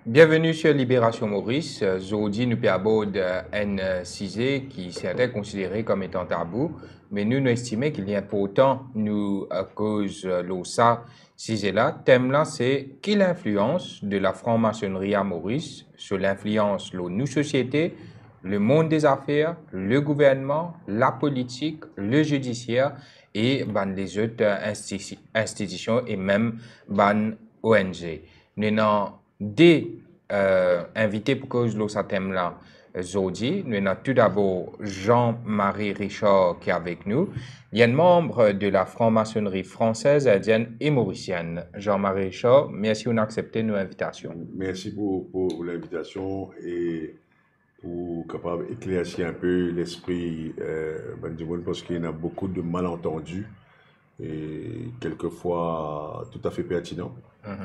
Bienvenue sur Libération Maurice. Aujourd'hui, nous aborder un sujet qui certains considéré comme étant tabou, mais nous estimons qu'il est important, nous, à cause de ça, sujet-là. Thème-là, c'est quelle influence de la franc-maçonnerie à Maurice sur l'influence de nos sociétés, le monde des affaires, le gouvernement, la politique, le judiciaire et les autres institutions et même ONG. Nous avons des invités pour cause de ce thème-là aujourd'hui. Nous avons tout d'abord Jean-Marie Richard qui est avec nous. Il est un membre de la franc-maçonnerie française, indienne et mauricienne. Jean-Marie Richard, merci d'avoir accepté nos invitations. Merci pour l'invitation et pour capable éclaircir un peu l'esprit du monde parce qu'il y a beaucoup de malentendus et quelquefois tout à fait pertinents,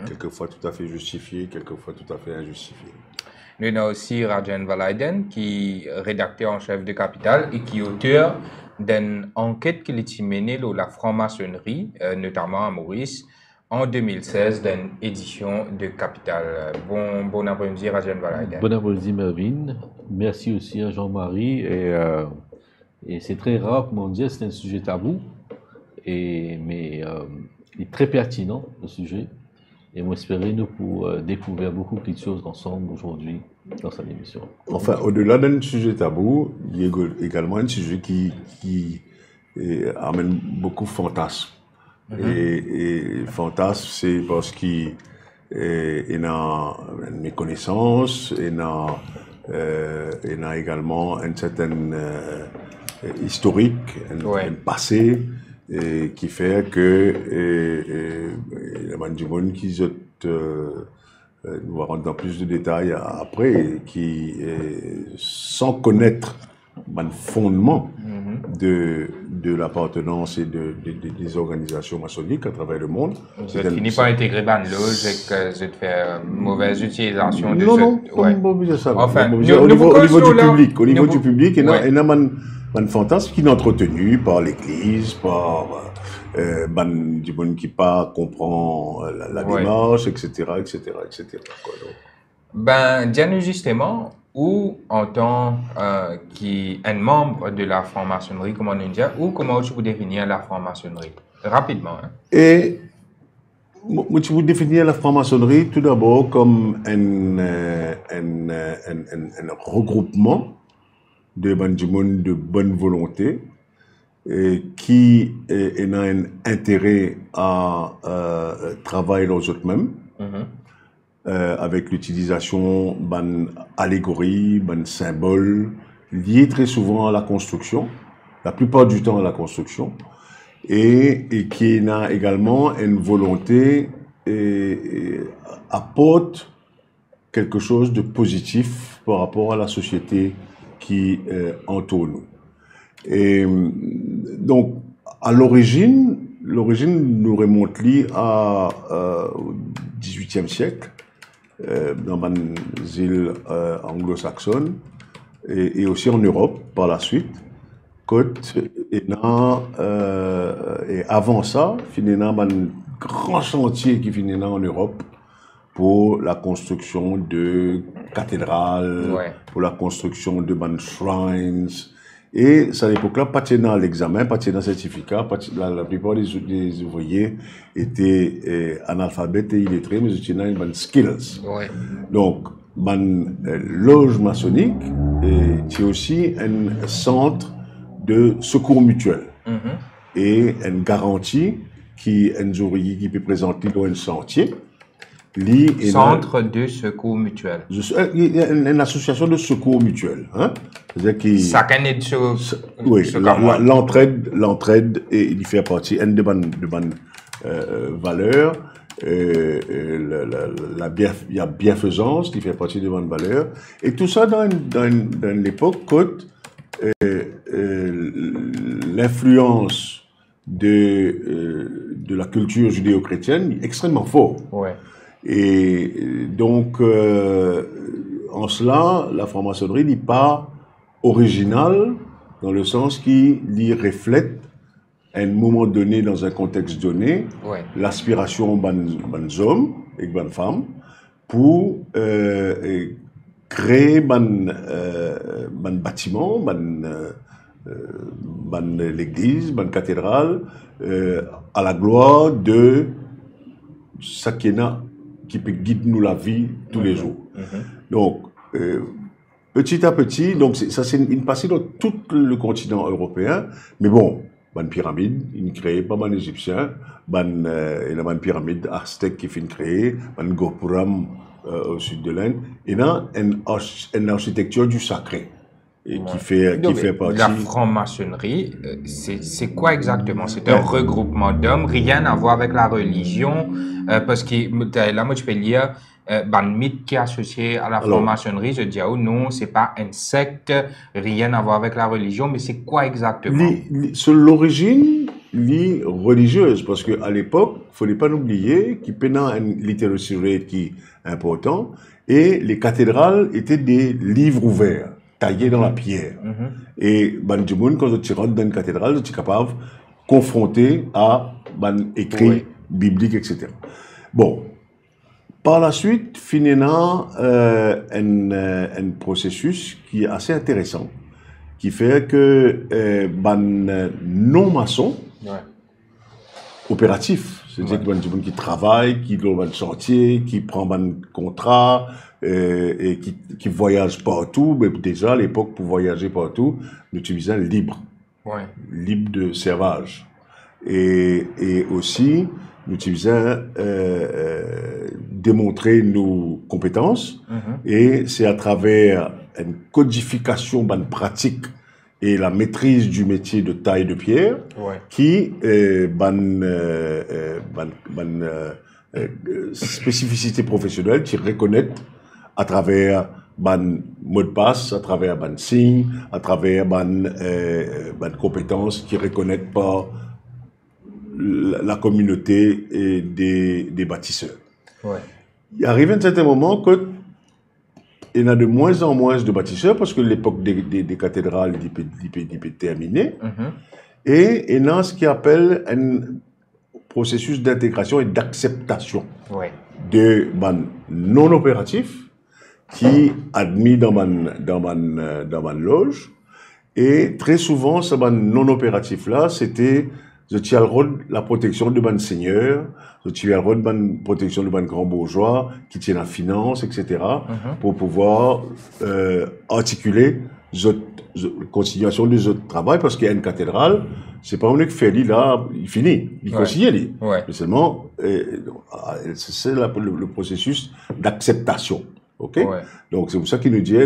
quelquefois tout à fait justifiés, quelquefois tout à fait injustifiés. Nous avons aussi Rajan Valaiden, qui est rédacteur en chef de Capital et qui est auteur d'une enquête qui a menée sur la franc-maçonnerie, notamment à Maurice, en 2016, d'une édition de Capital. Bon après-midi, Rajan Valaiden. Bon après-midi, Mervyn. Merci aussi à Jean-Marie. Et c'est très rare, comme on dit, c'est un sujet tabou, mais il est très pertinent, le sujet. Et moi, espérer nous pour découvrir beaucoup de choses ensemble aujourd'hui dans cette émission. Enfin, au-delà d'un sujet tabou, il y a également un sujet qui amène beaucoup de fantasmes. Et fantasme, c'est parce qu'il y a une méconnaissance, il y a également une certaine historique, un passé, qui fait que il y a du monde qui nous va rentrer dans plus de détails après, qui sans connaître le fondement de l'appartenance et des organisations maçonniques à travers le monde. Vous ne finissez pas à intégrer une loge et que vous faites mauvaise utilisation de Enfin, au niveau du public, il y a un fantasme qui est entretenu par l'Église, par du monde qui pas comprend la démarche, etc., etc., etc. Dites-nous justement, ou en tant qu'un membre de la franc-maçonnerie, comment on dit, ou comment vous définir la franc-maçonnerie? Rapidement. Hein. Et je vous définir la franc-maçonnerie tout d'abord comme un regroupement de monde de bonne volonté qui a un intérêt à travailler dans eux-mêmes. Avec l'utilisation d'un allégorie, d'un symbole, lié très souvent à la construction, la plupart du temps à la construction, et qui a également une volonté et apporte quelque chose de positif par rapport à la société qui entoure nous. Et donc, à l'origine nous remonte au XVIIIe siècle, dans les îles anglo-saxonnes et aussi en Europe par la suite. Et avant ça, il y a un grand chantier qui finit en Europe pour la construction de cathédrales, pour la construction de shrines. Et à l'époque-là, pas tenant l'examen, pas tenant certificat, la plupart des ouvriers étaient analphabètes et illettrés, mais ils tenaient des skills. Donc, loge maçonnique c'est aussi un centre de secours mutuel et une garantie qui peut présenter dans un sentier. Centre de secours mutuel. Il y a une association de secours mutuel. Hein? Oui, l'entraide, il fait partie d'une de bonnes valeurs. Il y a bienfaisance qui fait partie de bonnes valeurs. Et tout ça dans l'époque où l'influence de la culture judéo-chrétienne est extrêmement forte. Et donc, en cela, la franc-maçonnerie n'est pas originale dans le sens qu'il reflète à un moment donné, dans un contexte donné, l'aspiration des hommes et des femmes pour créer un bâtiment, l'église, une cathédrale, à la gloire de Sakina qui peut guider nous la vie tous les jours. Donc, petit à petit, donc ça c'est une partie dans tout le continent européen, mais bon, une pyramide, une créée par les Égyptiens, il y a une pyramide aztèque qui fait créer, un Gopuram au sud de l'Inde, et là une architecture du sacré. Et qui fait partie... La franc-maçonnerie, c'est quoi exactement? C'est un regroupement d'hommes, rien à voir avec la religion, parce que là, moi, je peux lire un mythe qui est associé à la franc-maçonnerie, je dis, oh non, c'est pas un secte, rien à voir avec la religion, mais c'est quoi exactement? C'est l'origine religieuse, parce qu'à l'époque, il ne fallait pas l'oublier, qu'il y a une littérature qui est important, et les cathédrales étaient des livres ouverts, taillés dans la pierre. Et du monde, quand tu rentres dans une cathédrale, tu es capable de confronter à écrit biblique, etc. Bon. Par la suite, finira un processus qui est assez intéressant, qui fait que non-maçon opératif, c'est-à-dire qu'il y a des gens qui travaillent, qui ont un chantier, qui prend un contrat, et qui voyagent partout. Mais déjà, à l'époque, pour voyager partout, nous utilisions libre, libre de servage. Et aussi, nous utilisions démontrer nos compétences, et c'est à travers une codification de pratique et la maîtrise du métier de taille de pierre qui spécificité professionnelle qui reconnaît à travers mot de passe, à travers signe, à travers compétences qui reconnaissent par la communauté et des bâtisseurs. Il arrive à un certain moment que il y a de moins en moins de bâtisseurs parce que l'époque des cathédrales est terminée. Et il y a ce qu'on appelle un processus d'intégration et d'acceptation de non opératif qui admis dans ma loge. Et très souvent, ce non opératif là, c'était je tiens le rôle de la protection de ban seigneur, je tiens le rôle de la protection de ban grand bourgeois qui tient la finance, etc. Pour pouvoir articuler la continuation de notre travail, parce qu'il y a une cathédrale, c'est pas un que fait là, il finit, il continue. Mais seulement, c'est le processus d'acceptation. Donc c'est pour ça qu'il nous dit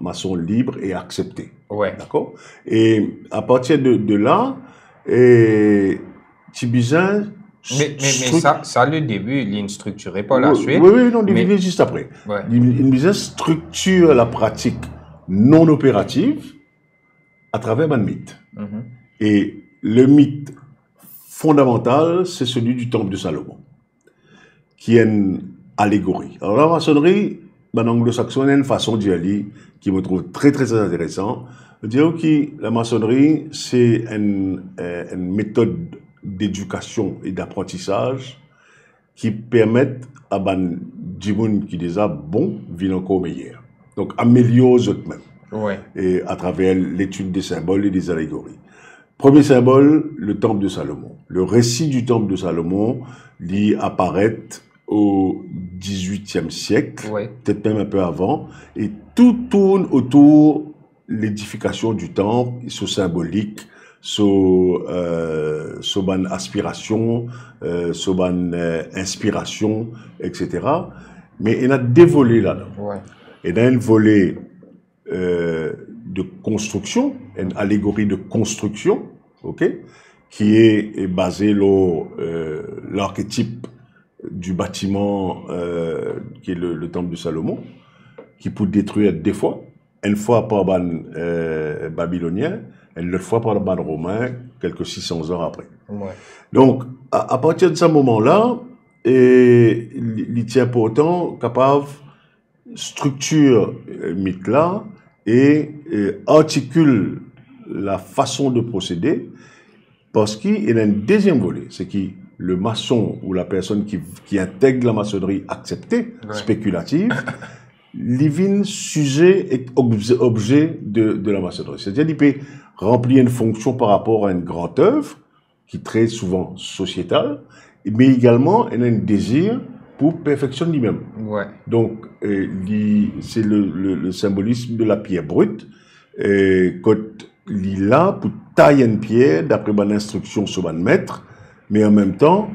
maçon libre et accepté. D'accord. Et à partir de là, Tibizin. Mais ça, le début, il est structuré par la suite. Non, il est juste après. Il structure la pratique non opérative à travers un mythe. Et le mythe fondamental, c'est celui du temple de Salomon, qui est une allégorie. Alors la maçonnerie, en anglo-saxon, il y a une façon d'y aller qui me trouve très très intéressant. Dire que la maçonnerie, c'est une méthode d'éducation et d'apprentissage qui permettent à des gens qui déjà bon vivre encore meilleur. Donc, améliorer eux-mêmes. Et à travers l'étude des symboles et des allégories. Premier symbole, le temple de Salomon. Le récit du temple de Salomon, il apparaît au XVIIIe siècle, peut-être même un peu avant, et tout tourne autour l'édification du temple, sur symbolique, sur aspiration, sur inspiration, etc. Mais il y a des volets là-dedans. Il y a un volet de construction, une allégorie de construction, qui est basé sur l'archétype du bâtiment qui est le temple de Salomon, qui peut détruire deux fois. Une fois par les Babyloniens, et l'autre fois par les Romains, quelques 600 ans après. Donc, à partir de ce moment-là, il est important, capable, structure mythe-là et articule la façon de procéder, parce qu'il y a un deuxième volet, c'est que le maçon ou la personne qui intègre la maçonnerie acceptée, spéculative, livine sujet et objet de la maçonnerie. C'est-à-dire qu'il peut remplir une fonction par rapport à une grande œuvre, qui est très souvent sociétale, mais également elle a un désir pour perfectionner lui-même. Ouais. Donc, c'est le symbolisme de la pierre brute. Quand il est là pour tailler une pierre, d'après mon instruction sur mon maître, mais en même temps,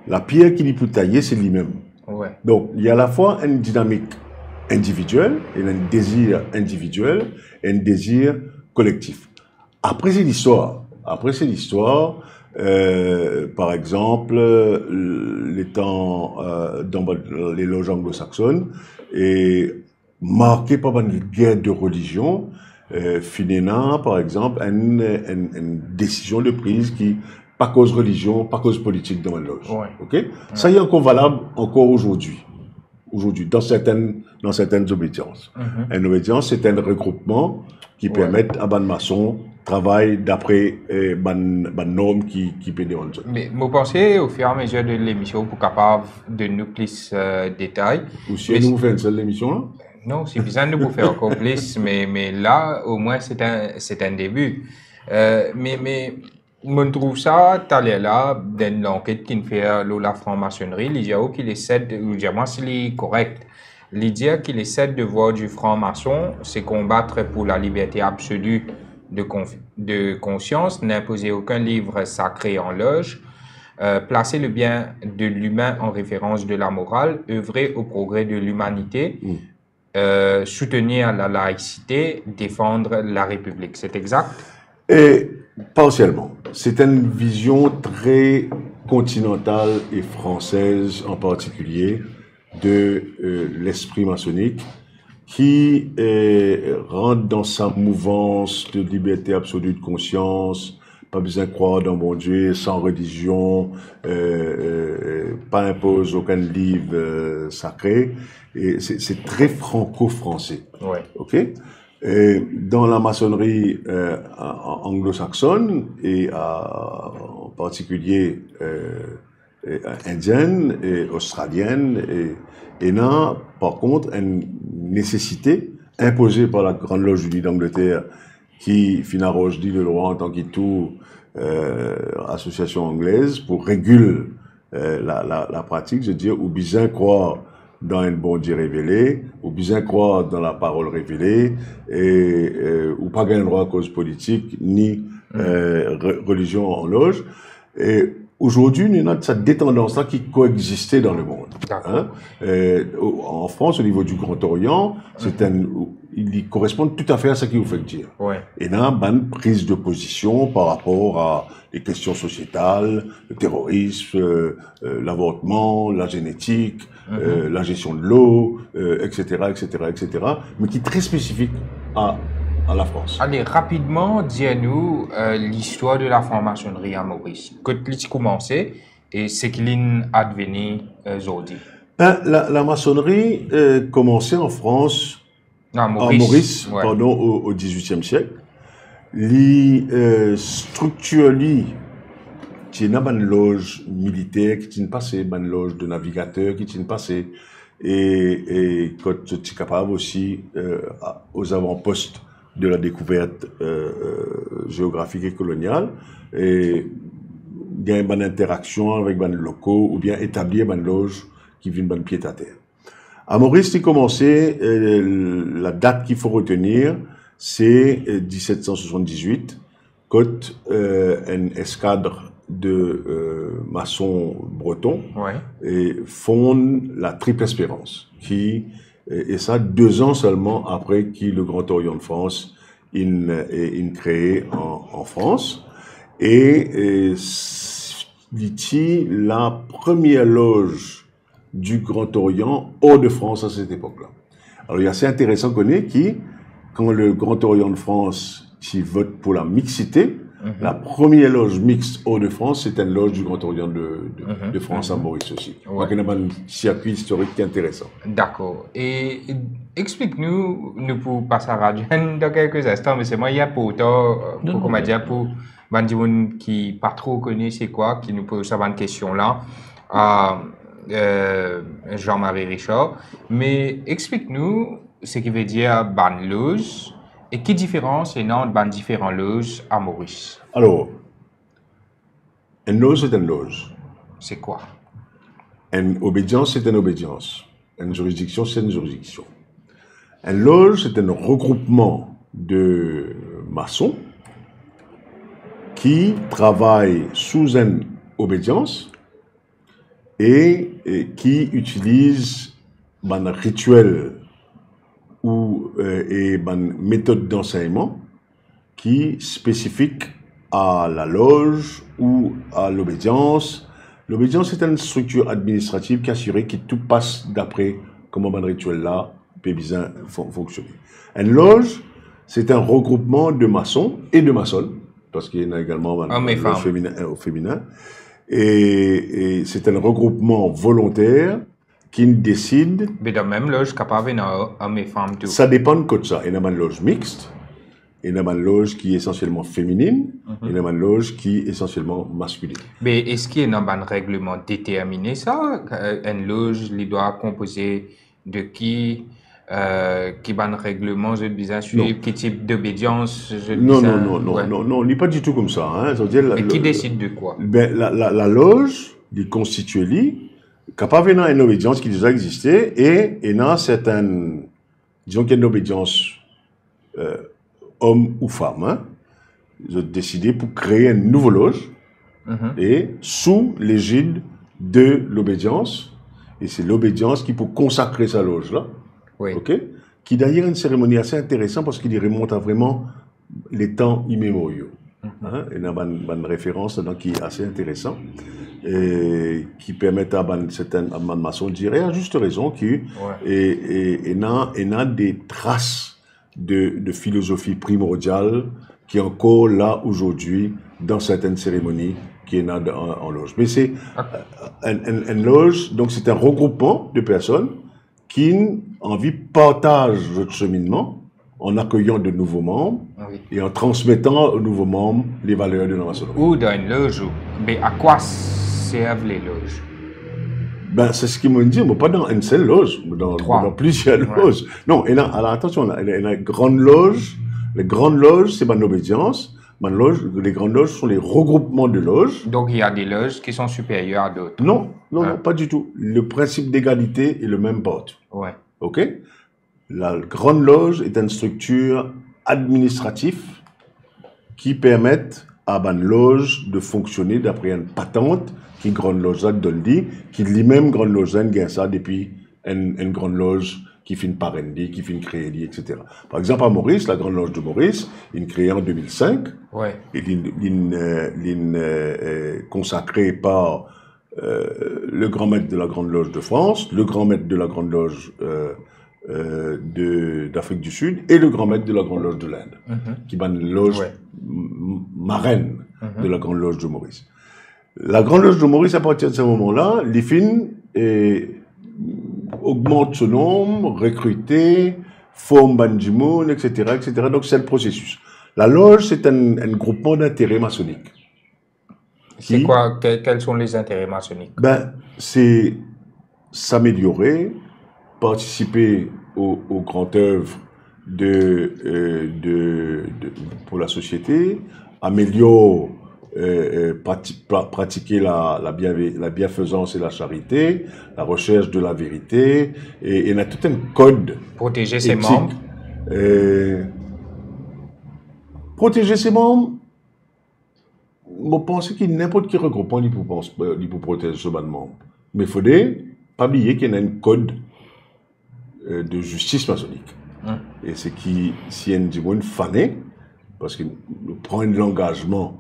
la pierre qu'il est pour tailler, c'est lui-même. Ouais. Donc, il y a à la fois une dynamique individuelle, et un désir individuel, et un désir collectif. Après, c'est l'histoire. Par exemple, les temps dans les loges anglo-saxonnes est marqué par une guerre de religion. Finéna, par exemple, une décision de prise qui, pas cause religion, pas cause politique dans la loge. Ouais. Okay? Ça y est encore valable encore aujourd'hui. Dans certaines obédiences. Une obédience, c'est un regroupement qui permet à ban maçon travail d'après ban norme qui peut dérouler. Mais vous pensez au fur et à mesure de l'émission pour capable de nous plus détails. Ou si nous faisons une seule émission là? Non, c'est bizarre de vous faire encore plus, mais là au moins c'est un début. Mais je trouve ça là dans l'enquête qui fait la franc-maçonnerie, l'idée qu'il essaie ou dire moi c'est correct. L'idée qu'il essaie de voir du franc-maçon, c'est combattre pour la liberté absolue de conscience, n'imposer aucun livre sacré en loge, placer le bien de l'humain en référence de la morale, œuvrer au progrès de l'humanité, soutenir la laïcité, défendre la République. C'est exact? Et partiellement. C'est une vision très continentale et française en particulier de l'esprit maçonnique qui rentre dans sa mouvance de liberté absolue de conscience, pas besoin de croire dans mon Dieu, sans religion, pas impose aucun livre sacré. Et c'est très franco-français. Ouais. Ok? Et dans la maçonnerie anglo-saxonne et en particulier indienne et australienne et là, par contre, une nécessité imposée par la Grande Loge unie d'Angleterre qui, finalement, dit le droit en tant que tout association anglaise pour réguler la pratique, je veux dire, ou bien croire dans un bon Dieu révélé, ou bien croire dans la parole révélée, ou pas gagner droit à cause politique, ni religion en loge. Et aujourd'hui, il y a cette détendance-là qui coexistait dans le monde. Hein? En France, au niveau du Grand Orient, il correspond tout à fait à ce qu'il vous fait dire. Ouais. Et là, une prise de position par rapport à les questions sociétales, le terrorisme, l'avortement, la génétique, la gestion de l'eau, etc., mais qui est très spécifique à la France. Allez, rapidement, dis-nous l'histoire de la franc-maçonnerie à Maurice. Quand tu as commencé et ce qu'il est advenu aujourd'hui? La maçonnerie commençait en France, à Maurice ouais. Pardon, au XVIIIe siècle. Les structures, qui est une loge militaire, qui est passée, une loge de navigateurs, qui est passée, et quand tu es capable aussi aux avant-postes de la découverte géographique et coloniale, et il y a une bonne interaction avec les locaux, ou bien établir une loge qui vient de pied à terre. À Maurice, il commençait, la date qu'il faut retenir, c'est 1778, quand une escadre de maçons bretons et fonde la Triple Espérance, et ça 2 ans seulement après que le Grand Orient de France est créé en France. Et c'est la première loge du Grand Orient hors de France à cette époque-là. Alors, il est assez intéressant qu'on ait quand le Grand Orient de France qui vote pour la mixité, la première loge mixte hors de France, c'est une loge du Grand Orient de France à Maurice aussi. Donc, il y a un circuit historique qui est intéressant. D'accord. Et explique-nous, nous pour passer à Radio dans quelques instants, mais c'est moi, il y a pour Bandimoun qui pas trop connu c'est quoi, qui nous pose ça une question là. Jean-Marie Richard. Mais explique-nous ce qui veut dire ban loge et quelle différence est entre ban différents loges à Maurice. Alors, une loge c'est une loge. C'est quoi? Une obédience c'est une obédience. Une juridiction c'est une juridiction. Une loge c'est un regroupement de maçons qui travaillent sous une obédience et qui utilisent un rituel ou une méthode d'enseignement qui est spécifique à la loge ou à l'obédience. L'obédience est une structure administrative qui assure que tout passe d'après comment un rituel là peut bien fonctionner. Une loge, c'est un regroupement de maçons et de maçonnes, parce qu'il y en a également un loge féminin. Et c'est un regroupement volontaire qui décide. Mais dans la même loge, capable d'hommes et femmes tout. Ça dépend de ça. Il y a une loge mixte, il y a une loge qui est essentiellement féminine, il y a une loge qui est essentiellement masculine. Mais est-ce qu'il y a un règlement déterminé ça? Une loge, il doit composer de qui? Qui ban règlement, je disais, suivre, quel type d'obédience, je Non, disais, non, il n'est pas du tout comme ça. Hein. Mais qui décide de quoi? Ben, la loge, il constitue capable d'avoir une obédience qui déjà existait et dans certaines, disons qu'il y a une obédience homme ou femme, hein, ils ont décidé pour créer une nouvelle loge et sous l'égide de l'obédience, et c'est l'obédience qui peut consacrer sa loge là. Oui. Okay? Qui d'ailleurs une cérémonie assez intéressante parce qu'il remonte à vraiment les temps immémoriaux. Hein? Il y a une référence là, qui est assez intéressant et qui permet à certains maçons de dire, et à juste raison, qu'il y a des traces de philosophie primordiale qui est encore là aujourd'hui dans certaines cérémonies qui est là en loge. Mais c'est une loge, donc c'est un regroupement de personnes qui en vie partagent votre cheminement en accueillant de nouveaux membres et en transmettant aux nouveaux membres les valeurs de la maçonnerie. Ou dans une loge, mais à quoi servent les loges? Ben, c'est ce qu'ils m'ont dit, mais pas dans une seule loge, mais dans plusieurs loges. Non, alors attention, il y a une grande loge. Les grandes loges, c'est une obédience. Les grandes loges sont les regroupements de loges. Donc, il y a des loges qui sont supérieures à d'autres. Non, pas du tout. Le principe d'égalité est le même partout. Ouais. OK? La grande loge est une structure administrative qui permet à une loge de fonctionner d'après une patente qui grande loge donne dit, qui lui-même grande loge gagne ça depuis une grande loge qui fait une parraine, qui fait une créée, etc. Par exemple, à Maurice, la Grande Loge de Maurice, il est créée en 2005. Ouais. Et il est consacré par le grand maître de la Grande Loge de France, le grand maître de la Grande Loge d'Afrique du Sud et le grand maître de la Grande Loge de l'Inde, qui est une loge marraine de la Grande Loge de Maurice. La Grande Loge de Maurice, à partir de ce moment-là, l'IFIN augmente son nombre, recruter, forme Bandimoun, etc., etc. Donc, c'est le processus. La loge, c'est un groupement d'intérêts maçonniques. C'est quoi? Quels sont les intérêts maçonniques? Ben, c'est s'améliorer, participer aux grandes œuvres pour la société, améliorer, pratiquer la bienfaisance et la charité, la recherche de la vérité, et il y a tout un code. Protéger ses membres. Protéger ses membres, je pense que n'importe quel regroupement il peut protéger ses membres. Mais il faudrait pas oublier qu'il y a un code de justice maçonnique. Et c'est qui, si un monde fané, parce qu'il prend l'engagement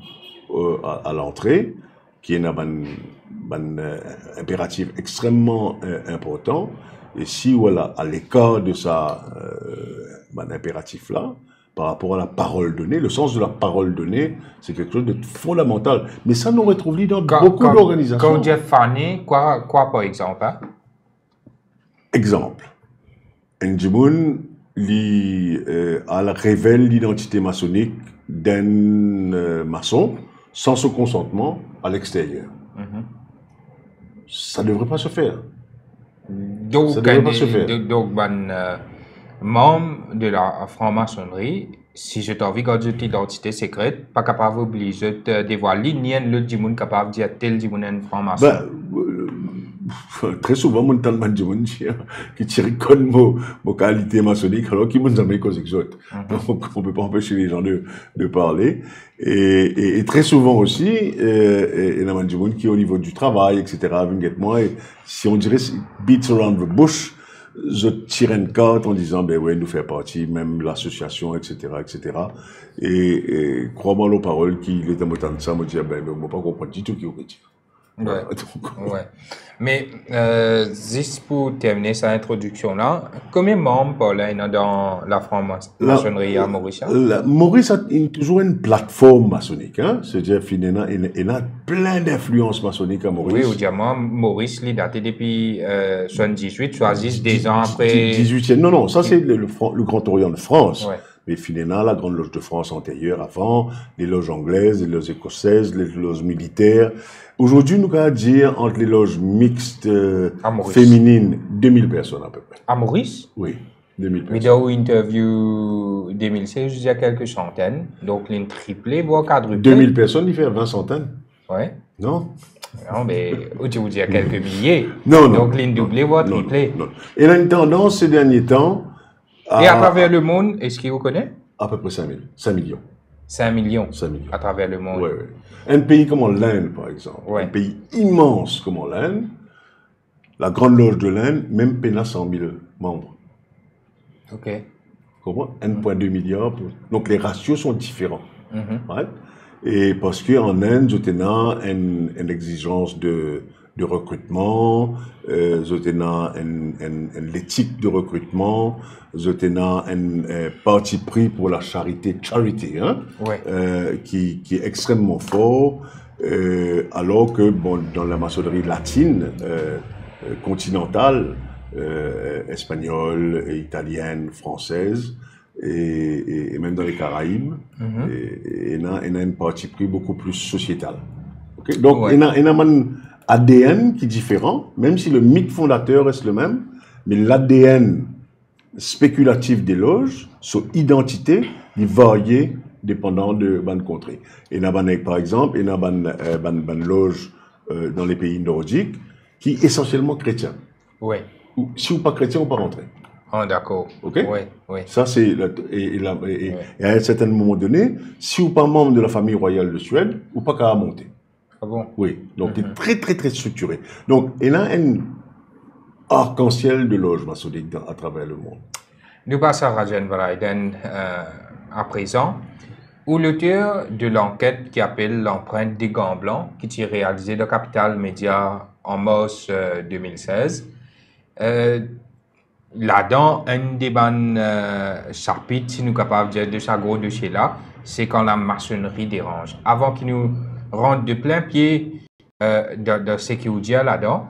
à l'entrée, qui est un impératif extrêmement important, et si voilà, à l'écart de ça, impératif-là, par rapport à la parole donnée, le sens de la parole donnée, c'est quelque chose de fondamental. Mais ça, nous retrouvons dans beaucoup d'organisations. Quand on dit fané, quoi par exemple? Hein? Exemple. Ndjimoun révèle l'identité maçonnique d'un maçon sans son consentement à l'extérieur. Ça ne devrait pas se faire. Donc, Ça devrait pas se faire. donc, membre de la franc-maçonnerie, si je t'envie quand j'ai une identité secrète, pas capable d'obliger de dévoiler, ni un autre monde capable de dire tel monde est franc-maçon. Très souvent, mon talent de monde qui tire comme mon qualité maçonnique, alors qu'ils m'ont jamais causé que autres. Donc, on peut pas empêcher les gens de parler. Et très souvent aussi, il y a des gens qui, au niveau du travail, etc., viennent avec moi, et si on dirait beats around the bush, je tire une carte en disant, ben ouais, nous fait partie, même l'association, etc., etc. Et crois-moi aux paroles qu'il est important de ça, me dire, ben, moi, pas comprendre du tout qui est au métier. Ouais. Ouais. Mais juste pour terminer cette introduction-là, combien de membres il y a dans la franc-maçonnerie à Maurice? Maurice a toujours une plateforme maçonnique. Hein? C'est-à-dire qu'il y a plein d'influences maçonniques à Maurice. Oui, au diamant, Maurice, il est daté depuis 78, soit 10 ans après. 18e. Non, ça c'est le Grand Orient de France. Ouais. Mais finalement, la Grande Loge de France antérieure avant, les loges anglaises, les loges écossaises, les loges militaires. Aujourd'hui, nous allons dire entre les loges mixtes féminines, 2000 personnes à peu près. À Maurice? Oui, 2000 personnes. Mais dans l'interview 2016, il y a quelques centaines. Donc, il y a triplé, voire quadruplé. 2000 personnes, il fait 20 centaines. Ouais. Non? Non, mais tu vous dis à quelques milliers. Non. Donc, il y a doublé, voire triplé. Non. Et il y a une tendance ces derniers temps. Et à travers le monde, est-ce qu'il vous connaît? À peu près 5 millions. 5 millions. 5 millions. À travers le monde. Oui. Un pays comme l'Inde, par exemple, ouais. Un pays immense comme l'Inde, la Grande Loge de l'Inde, même peine à 100 000 membres. OK. Comment? 1,2 milliard. Donc les ratios sont différents. Right? Et parce qu'en Inde, je tenais une exigence de recrutement, je tenais l'éthique de recrutement, je tenais un parti pris pour la charity, hein, ouais. qui est extrêmement fort, alors que bon, dans la maçonnerie latine, continentale, espagnole, italienne, française, et même dans les Caraïbes, il y a une partie pris beaucoup plus sociétale. Okay? Donc, il y a un ADN qui est différent, même si le mythe fondateur reste le même, mais l'ADN spéculatif des loges, son identité, il varie dépendant de bonne contrée. Et par exemple, il y a une loge dans les pays nordiques qui est essentiellement chrétien. Ouais. Si vous n'êtes pas chrétien, on ne peut pas rentrer. Ah, d'accord. OK? Oui. Ça, c'est. Et à un certain moment donné, si vous n'êtes pas membre de la famille royale de Suède, vous n'êtes pas qu'à monter. Ah bon? Oui. Donc, c'est très, très, très structuré. Donc, il y a un arc-en-ciel de loges maçonniques à travers le monde. Nous passons à Rajan Varaiden à présent, où l'auteur de l'enquête qui appelle l'empreinte des gants blancs, qui est réalisée dans Capital Média en mars 2016, là-dedans, un des chapitres, si nous sommes capables de dire, de ce gros dossier-là, c'est quand la maçonnerie dérange. Avant qu'il nous rentre de plein pied de ce qu'il vous dit là-dedans,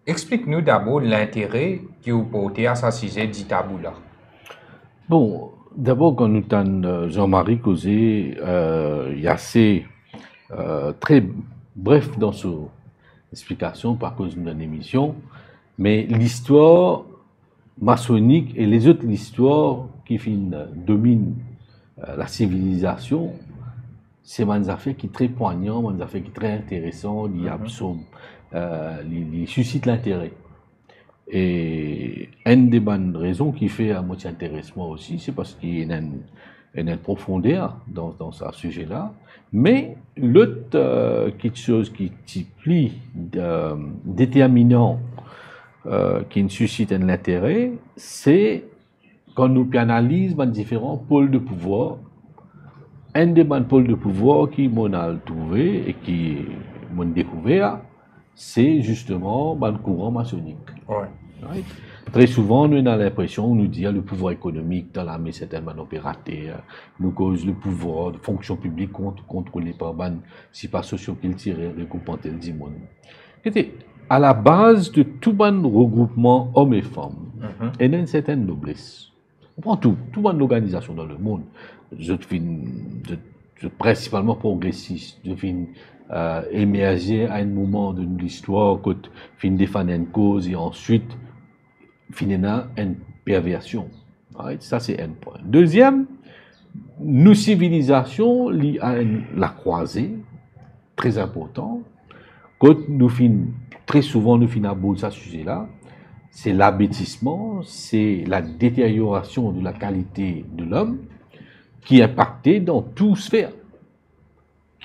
explique-nous d'abord l'intérêt que vous portez à ce sujet dit tabou-là. Bon, d'abord, quand nous t'en Jean-Marie causé, il y a assez très bref dans son explication par cause d'une émission, mais l'histoire maçonnique et les autres histoires qui dominent la civilisation, c'est des affaires qui sont très poignantes, des affaires qui sont très intéressantes, qui suscitent l'intérêt. Et une des bonnes raisons qui fait à moitié intéressement aussi, c'est parce qu'il y a une profondeur dans ce sujet-là. Mais l'autre chose qui est plus déterminant, qui suscite un intérêt, c'est quand nous analysons les différents pôles de pouvoir. Un des pôles de pouvoir qui m'on a trouvé et qui m'ont découvert, c'est justement le courant maçonnique. Ouais. Right? Très souvent, nous avons l'impression, on nous dit le pouvoir économique dans l'armée, c'est tellement opérateur, nous cause le pouvoir de fonction publique contrôlé par si pas socio-culturel, récompenser le monde. À la base de tout regroupement hommes et femmes, il y a une certaine noblesse. On prend toute organisation dans le monde. principalement progressiste, de fin émerger à un moment de l'histoire, quand fin défendre une cause et ensuite finir une perversion. Right? Ça, c'est un point. Deuxième, nos civilisations liées à la croisée, très important. Quand nous finissons, très souvent, nous finissons à bout de ce sujet-là, c'est l'abêtissement, c'est la détérioration de la qualité de l'homme qui est impacté dans toute sphère.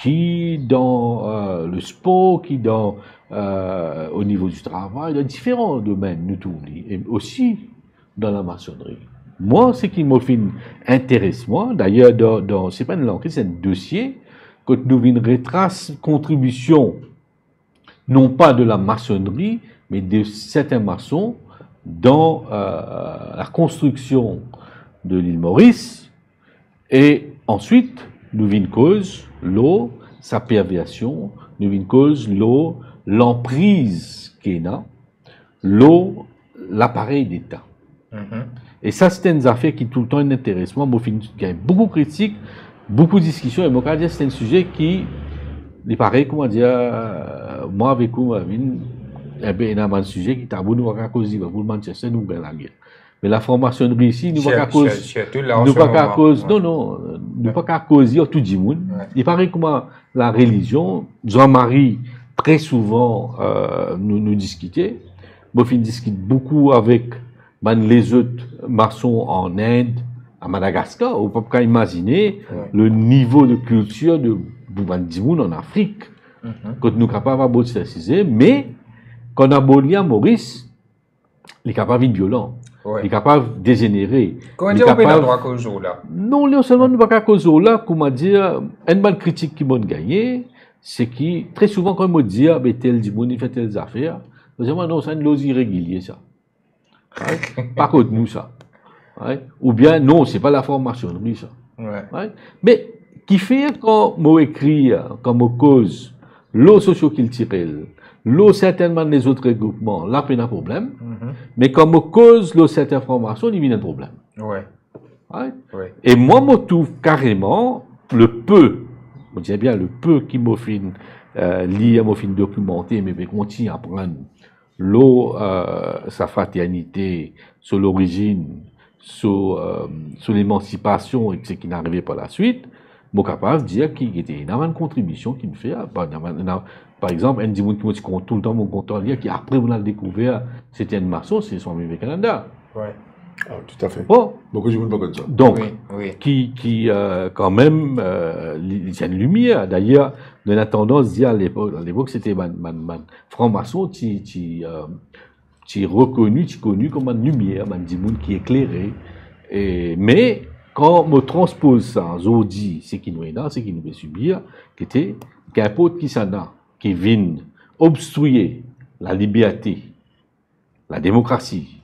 Qui dans le sport, qui dans au niveau du travail, dans différents domaines, nous tous, et aussi dans la maçonnerie. Moi, ce qui m'a fait intéresse moi, d'ailleurs, c'est pas une langue, c'est un dossier, quand nous retrace contribution, non pas de la maçonnerie, mais de certains maçons dans la construction de l'île Maurice, et ensuite, nous vîmes cause l'eau, sa perversion, nous vîmes cause l'eau, l'emprise qu'il y a, l'eau, l'appareil d'État. Et ça, c'est une affaire qui tout le temps intéresse moi. Il y a beaucoup de critiques, beaucoup de discussions, et moi, c'est un sujet qui, il paraît, comment dire, moi, avec vous, il y a un sujet qui est tabou, nous, à cause de Manchester, nous, la guerre. Mais la franc-maçonnerie ici, nous pas qu'à cause, nous pas qu'à cause, non, nous pas qu'à cause, tout le monde. Il paraît comment la religion, Jean-Marie, très souvent, nous discutait. Moi, je discute beaucoup avec les autres maçons en Inde, à Madagascar. On peut pas imaginer le niveau de culture de Boubandimoun en Afrique. Quand nous sommes capables de se mais quand on a aboli à Maurice, il est capable d'être violent. Il est capable de dégénérer. Comment dire, on peut avoir droit jour là? Non, non seulement nous pas qu'à jour là, comment dire, une bonne critique qui m'a gagné, c'est qui, très souvent, quand on me dit, tel Dimoun, il fait telles affaires, je dis, non, c'est une lose irrégulier, ça. Pas contre nous, ça. Ou bien, non, c'est pas la franc-maçonnerie, ça. Mais, qui fait quand on écrit, quand on cause, l'eau socio-culturelle, l'eau certainement les autres regroupements, là, il y a un problème. Mais quand on cause l'eau certaines informations, il y a un problème. Et moi, je trouve carrément le peu, je dis bien le peu qui m'a fait lire, m'a fait documenter, mais continue à prendre l'eau, sa fraternité, sur l'origine, sur l'émancipation et ce qui n'arrivait pas la suite, je suis capable de dire qu'il y a une contribution qu'il me fait. Par exemple, un des gens qui compte tout le temps mon compteur lire, qui après on a découvert c'était une maçon, c'est son ami Canada. Tout à fait. Bon. Beaucoup de gens pas comme ça. Donc, qui quand même, c'est une lumière. D'ailleurs, on a tendance à dire à l'époque, c'était franc-maçon, qui reconnu, qui connu comme une lumière, un monde qui éclairait. Mais, quand on transpose ça, on dit, c'est qui nous est là, c'est qui nous veut subir, qui était, qu'importe qui s'en a, qui vient obstruer la liberté, la démocratie,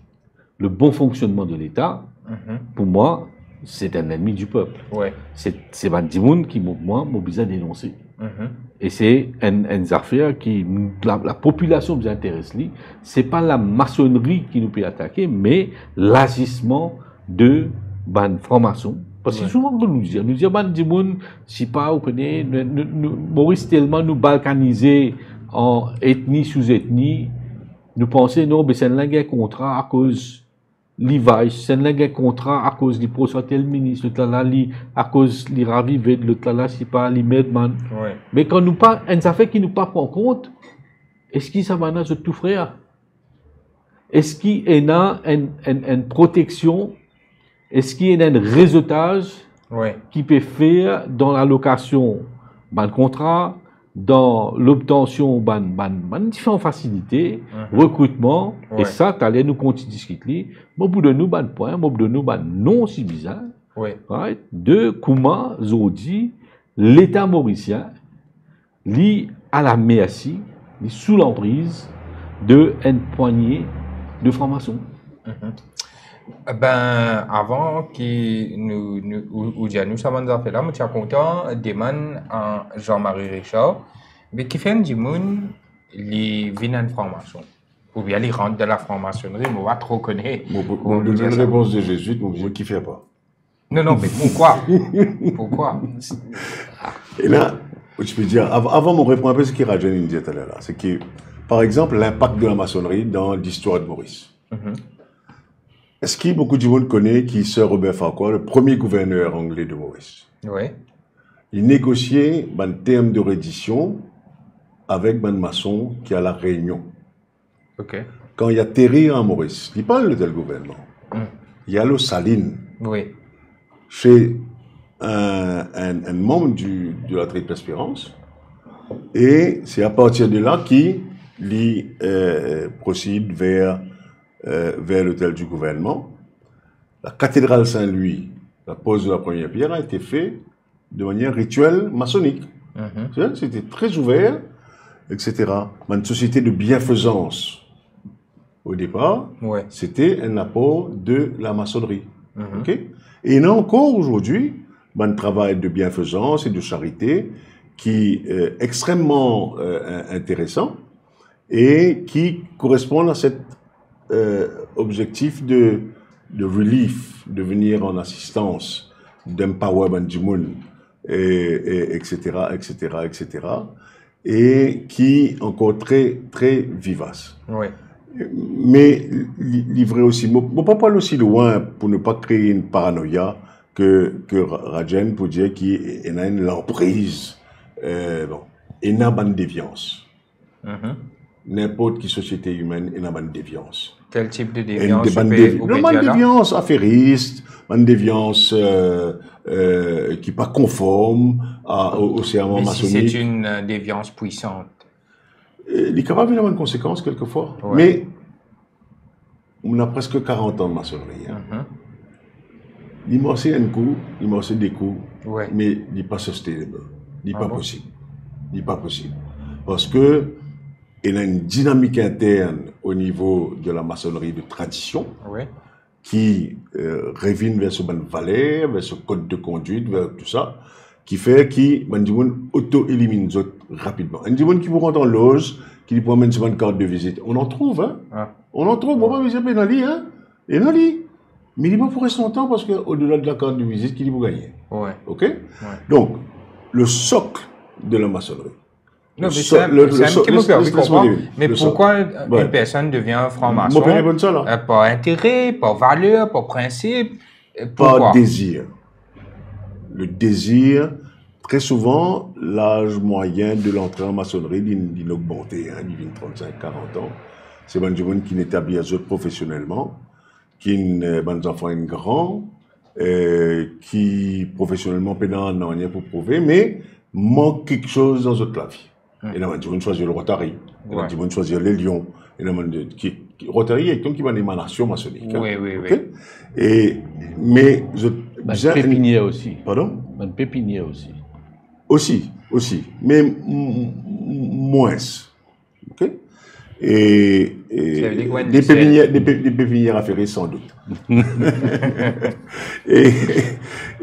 le bon fonctionnement de l'État, pour moi, c'est un ennemi du peuple. C'est Bandimoun qui, moi, m'oblige à dénoncer. Et c'est une affaire qui, la population nous intéresse. C'est pas la maçonnerie qui nous peut attaquer, mais l'agissement de ban franc-maçon. Parce que souvent, nous disons, Bandimoun, si pas, vous connaissez, Maurice tellement nous balkaniser en ethnie sous ethnie, nous pensons, non, mais c'est un contrat à cause l'IVAIS, c'est un contrat à cause du procès ministre, à cause du ravivé de l'autre là, c'est pas l'imedman. Mais quand nous pas, une affaire qui nous pas prend compte, est-ce qu'il ça va dans tout frère? Est-ce qu'il y a une protection? Est-ce qu'il y a un réseautage qui peut faire dans l'allocation d'un contrat, dans l'obtention de différentes facilités, recrutement, et ça, tu allais nous continuer à discuter. Au bout de nous, point, au bout de nous, non si bizarre, de comment, Zodi, l'État mauricien, lit à la merci, sous l'emprise de une poignée de francs-maçons. Ben, avant que nous sommes fait là, je suis content de Jean-Marie Richard, mais qui fait du monde, les viennent franc-maçon. Ou bien les rentrent de la franc-maçonnerie, mais on va trop connaître. Bon, une réponse de jésuite, mais qui fait pas. Non, mais pourquoi? Pourquoi? Et là, je peux dire, avant mon répondre un peu ce que Rajan disait tout à l'heure, c'est que, par exemple, l'impact de la maçonnerie dans l'histoire de Maurice. Est-ce que beaucoup de monde connaît qui Sir Robert Farquhar, le premier gouverneur anglais de Maurice? Oui. Il négociait un terme de reddition avec un maçon qui a la Réunion. OK. Quand il y a terri en Maurice, il parle de le gouvernement. Il y a le Saline. Oui. Chez un membre de la Triple Espérance. Et c'est à partir de là qu'il procède vers l'hôtel du gouvernement. La cathédrale Saint-Louis, la pose de la première pierre, a été faite de manière rituelle maçonnique. C'était très ouvert, etc. Une société de bienfaisance, au départ, c'était un apport de la maçonnerie. Okay? Et il y a encore aujourd'hui un travail de bienfaisance et de charité qui est extrêmement intéressant et qui correspond à cet objectif de relief, de venir en assistance, d'empower Bandimoun, etc., et qui est encore très, très vivace. Oui. Mais livré aussi, on ne peut pas aller aussi loin pour ne pas créer une paranoïa que Rajan pour dire qu'il y a une emprise, il y a une déviance. N'importe quelle société humaine, il y a une déviance. Quel type de déviance? Une déviance affairiste, une déviance qui n'est pas conforme au serment maçonnique. Mais si c'est une déviance puissante? Il est capable d'avoir une conséquence quelquefois. Mais on a presque 40 ans de maçonnerie. Il m'a fait un coup, il m'a fait des coups, mais il n'est pas sustainable. Il n'est pas possible. Il n'est pas possible. Parce que il y a une dynamique interne au niveau de la maçonnerie de tradition qui revient vers ce bon valeur, vers ce code de conduite, vers tout ça, qui fait qu'il auto-élimine les autres rapidement. Un monde qui vous rentre en loge, qui lui promène sur une carte de visite, on en trouve, hein? On en trouve, on va visiter dans le lit, hein? Et dans le lit. Mais il n'est pas pour rester longtemps parce qu'au-delà de la carte de visite, qu'il vous gagner. OK? Donc, le socle de la maçonnerie. Non, mais c'est un qui me permet de comprendre. Mais pourquoi une personne devient franc-maçon? Par intérêt, par valeur, par principe? Par désir. Le désir, très souvent, l'âge moyen de l'entrée en maçonnerie, il augmente, il vient 35-40 ans. C'est un jeune qui n'établit à eux professionnellement, qui des enfants grands, qui professionnellement pénal n'a rien pour prouver, mais manque quelque chose dans notre la vie. Et là, on choisit le Rotary, on choisit les Lions, Rotary est qui va une émanation maçonnique. Mais pépinière aussi. Pardon? Une pépinière aussi. Aussi, mais moins. OK? Et des pépinières affairées sans doute.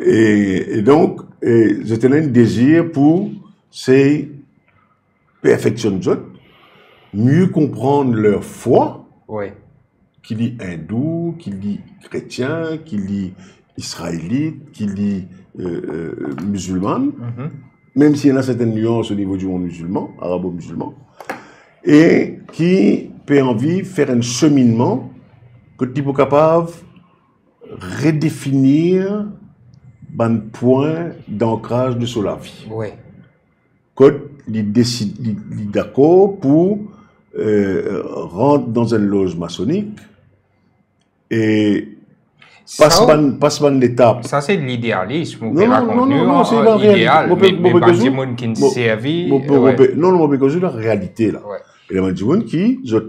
et donc, j'étais là un désir pour ces perfectionner mieux comprendre leur foi, qu'il est hindou, qu'il est chrétien, qu'il est israélite, qu'il est musulman, même s'il y a certaines nuances au niveau du monde musulman, arabo-musulman, et qui peut envie de faire un cheminement que tu es capable de redéfinir un point d'ancrage de la vie. Quand il est d'accord pour rentrer dans une loge maçonnique et passe une étape. Ça, c'est de l'idéalisme. Non, c'est la réalité. Mais pas des gens qui ne servent. Non, mais c'est la réalité. Là. Et les gens qui sont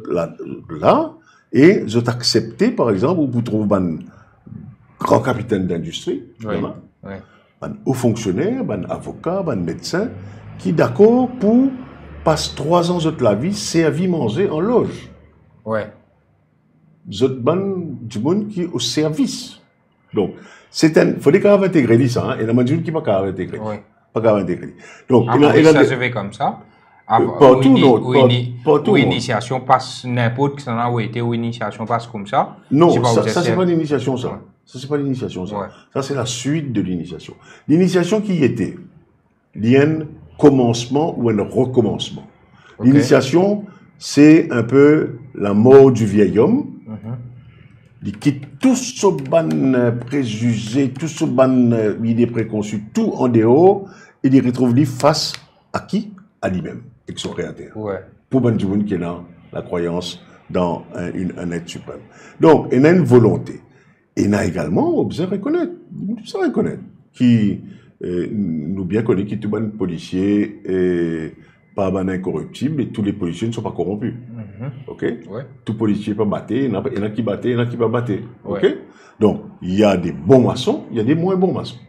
là et sont acceptés, par exemple, ou vous trouvez un grand capitaine d'industrie, un haut fonctionnaire, un avocat, un médecin, qui est d'accord pour passer 3 ans de la vie servi manger en loge. Vous êtes du monde qui est au service. Donc, il faut qu'on intégrer ça, et la majorité qui n'est pas capable d'intégrer. Pas capable d'intégrer. Donc, ça se fait comme ça. Partout, ou initiation passe n'importe qui a été ou initiation passe comme ça. Non, ça c'est pas l'initiation, ça c'est pas l'initiation, ça. Ça c'est la suite de l'initiation. L'initiation qui était il y a un commencement ou un recommencement. Ok. L'initiation, c'est un peu la mort du vieil homme. Il quitte tout ce ban préjugé, tout ce ban idée préconçue, tout en dehors, et il retrouve lui face à qui? À lui-même, avec son créateur. Ouais. Pour Benjamin qui est dans la croyance dans un être suprême. Donc, il y a une volonté. Et il y a également, vous savez reconnaître, qui nous bien connaît, qui est tout bon policier, et pas ban incorruptible, et tous les policiers ne sont pas corrompus. Ok? Ouais. Tout policier peut battre, il y en a qui battent, il y en a qui ne battent. Ok? Ouais. Donc, il y a des bons maçons, il y a des moins bons maçons.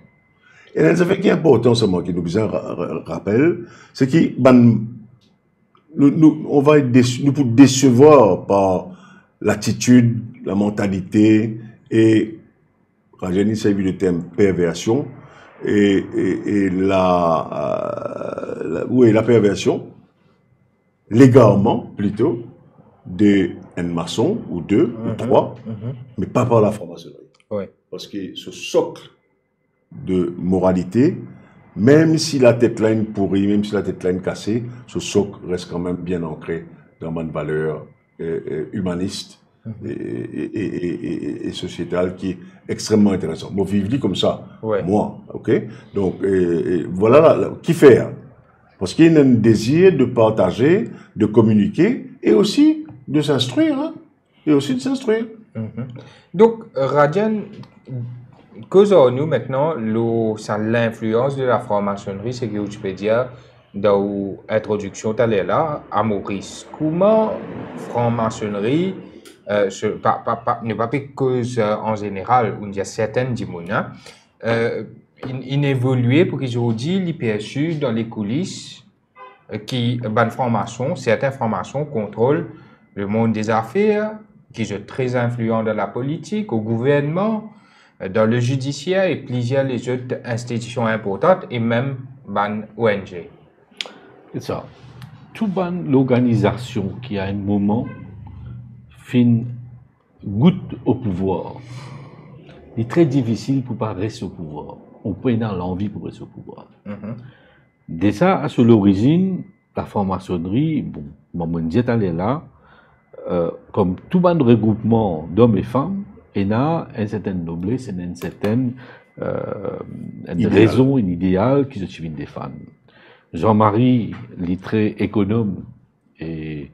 Et là, ça fait qui est important, c'est moi qui nous bien rappelle, c'est que on va être déçus, nous pour décevoir par l'attitude, la mentalité et, quand j'ai dit, ça vu le terme perversion, et la perversion, l'égarement plutôt, d'un maçon, ou deux, ou trois, mais pas par la franc-maçonnerie. Ouais. Parce que ce socle de moralité, même si la tête là est pourrie, même si la tête là est cassée, ce socle reste quand même bien ancré dans une valeur humaniste et sociétale qui est extrêmement intéressante. Bon, vivre comme ça, Ouais. moi, ok? Donc, voilà, qui faire? Parce qu'il y a un désir de partager, de communiquer et aussi de s'instruire, hein? Et aussi de s'instruire. Donc, Radian, qu'est-ce maintenant l'influence de la franc-maçonnerie, c'est que tu peux dire dans l'introduction, tu allais là, à Maurice. Comment franc-maçonnerie, ne pas que en général, où il y a certaines dimona, il évoluait pour qu'ils ont dit l'IPSU dans les coulisses, qui, ben, franc-maçon, certains francs-maçons contrôlent le monde des affaires, qui sont très influents dans la politique, au gouvernement, dans le judiciaire et plusieurs les autres institutions importantes et même ban ONG. C'est ça. Tout ban l'organisation qui à un moment fin goûte au pouvoir. Il est très difficile pour pas rester au pouvoir. On peut avoir l'envie pour rester au pouvoir. Déjà, à l'origine, la franc-maçonnerie, bon, mon Dieu est là, comme tout ban de regroupement d'hommes et femmes, il y a une certaine noblesse, une certaine raison, un idéal qui se suit des fans. Jean-Marie, il est très économe et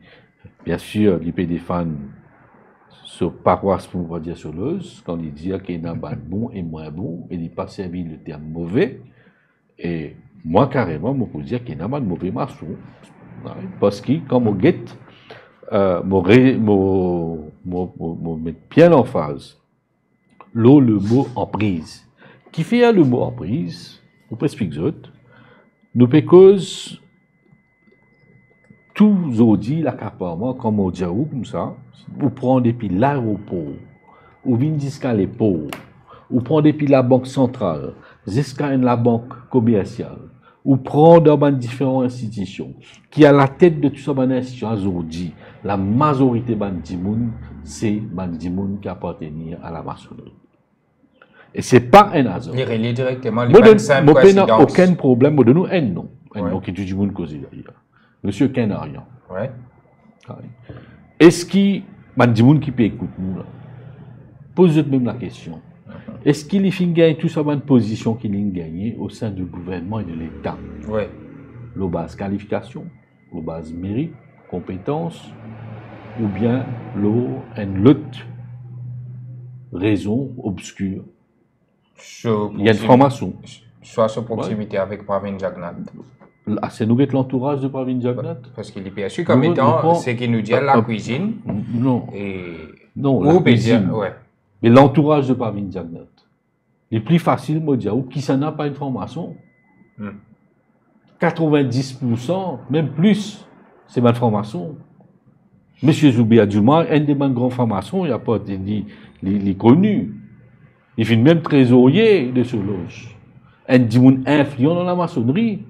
bien sûr, il peut des fans sur paroisse, pour pouvoir dire sur l'os, quand il dit qu'il y a un bon et moins bon, il n'est pas servi le terme mauvais. Et moi, carrément, je peux dire qu'il y a un mauvais maçon. Parce que, quand je guette, je mets bien en phase le mot emprise. Qui fait le mot emprise, on peut expliquer ça. Nous cause tous audits l'accaparement, comme on dit comme ça, ou prendre depuis l'aéroport, ou venir jusqu'à l'épaule, ou prendre depuis la banque centrale, jusqu'à la banque commerciale, ou prendre dans différentes institutions, qui à la tête de tout ça, aujourd'hui, la majorité bandimoun, c'est bandimoun qui appartient à la maçonnerie. Et c'est pas un hasard. Il relie directement les Moi, simple coïncidences. aucun problème, moi, de nous, un nom. Un nom qui est du monde causé d'ailleurs. Monsieur Kenarian. Ouais. Est-ce qu'il, bandimoun qui peut écouter nous, là, pose même la question. Est-ce qu'il y a gagné tout ça, une position qu'il a gagnée au sein du gouvernement et de l'État? Oui. Le base qualification, le base mérite, compétence, ou bien une lutte, raison obscure. Il y a une formation. Soit sur proximité avec Pravin Jagnat. C'est nous l'entourage de Pravin Jagnat? Parce qu'il est perçu comme étant ce qui nous dit la cuisine. Non. Et non, la cuisine. Ouais. Mais l'entourage de Pravin Jagnat. Le plus facile, moi, dire, qui ça n'a pas une formation. 90%, même plus, c'est ma formation. Monsieur Zoubia Duma, un des grands formations, il n'y a pas dit, il est connu. Il fait même trésorier de ce loge. Un dimoun influent dans la maçonnerie.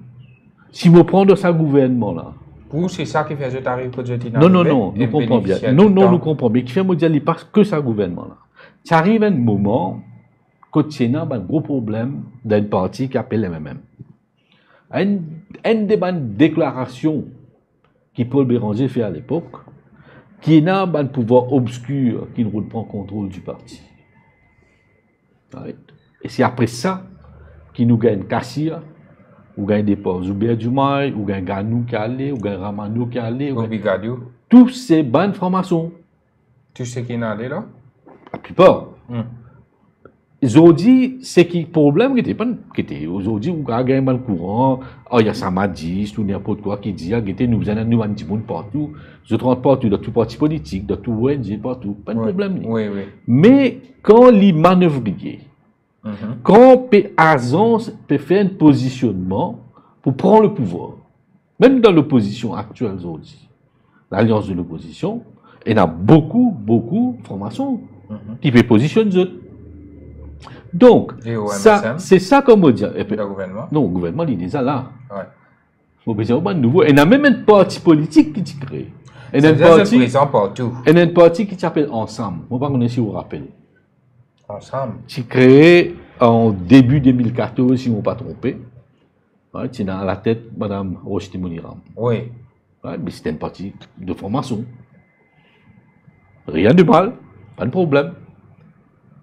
Si vous prenez sa gouvernement là. Pour c'est ça qui fait que tu arrives pour jeter Non, nous comprenons bien. Non, nous comprenons bien. Qui fait me dire, il passe que sa gouvernement là. Ça arrive un moment, quand il y a un gros problème d'un parti qui appelle MMM. une des bonnes déclarations que Paul Béranger fait à l'époque, qui est un pouvoir obscur qui ne reprend contrôle du parti. Et c'est après ça qu'il nous gagne Kassir, ou gagne des postes Zoubert Dumaï, ou gagne Ganou qui allait, ou gagne Ramano qui allait, ou Bigadou. Tous ces bonnes formations. Tu sais qui est allé là? La plupart. Aujourd'hui, c'est qui problème qui était aujourd'hui où il y a un courant, il y a Samadis ou n'importe quoi qui dit que nous avons nous du monde partout, je trouve partout dans tout parti politique, dans tout ONG partout, pas de problème. Oui, oui. Mais quand les manœuvriers, quand Azance peut faire un positionnement pour prendre le pouvoir, même dans l'opposition actuelle aujourd'hui, l'alliance de l'opposition, il y a beaucoup de formations qui peuvent positionner. Donc, c'est ça qu'on dit. Le gouvernement? Non, le gouvernement, il est déjà là. Ouais. Faut besoin de nouveau. Il y a même un parti politique qui se crée. Il y a un parti qui s'appelle Ensemble. Je ne sais pas si vous vous rappelez. Ensemble? Qui créé en début 2014, si je ne me pas trompé. Ouais, qui a à la tête Mme Rochety Moniram. Oui. Ouais, mais c'était un parti de formation. Rien de mal, pas de problème.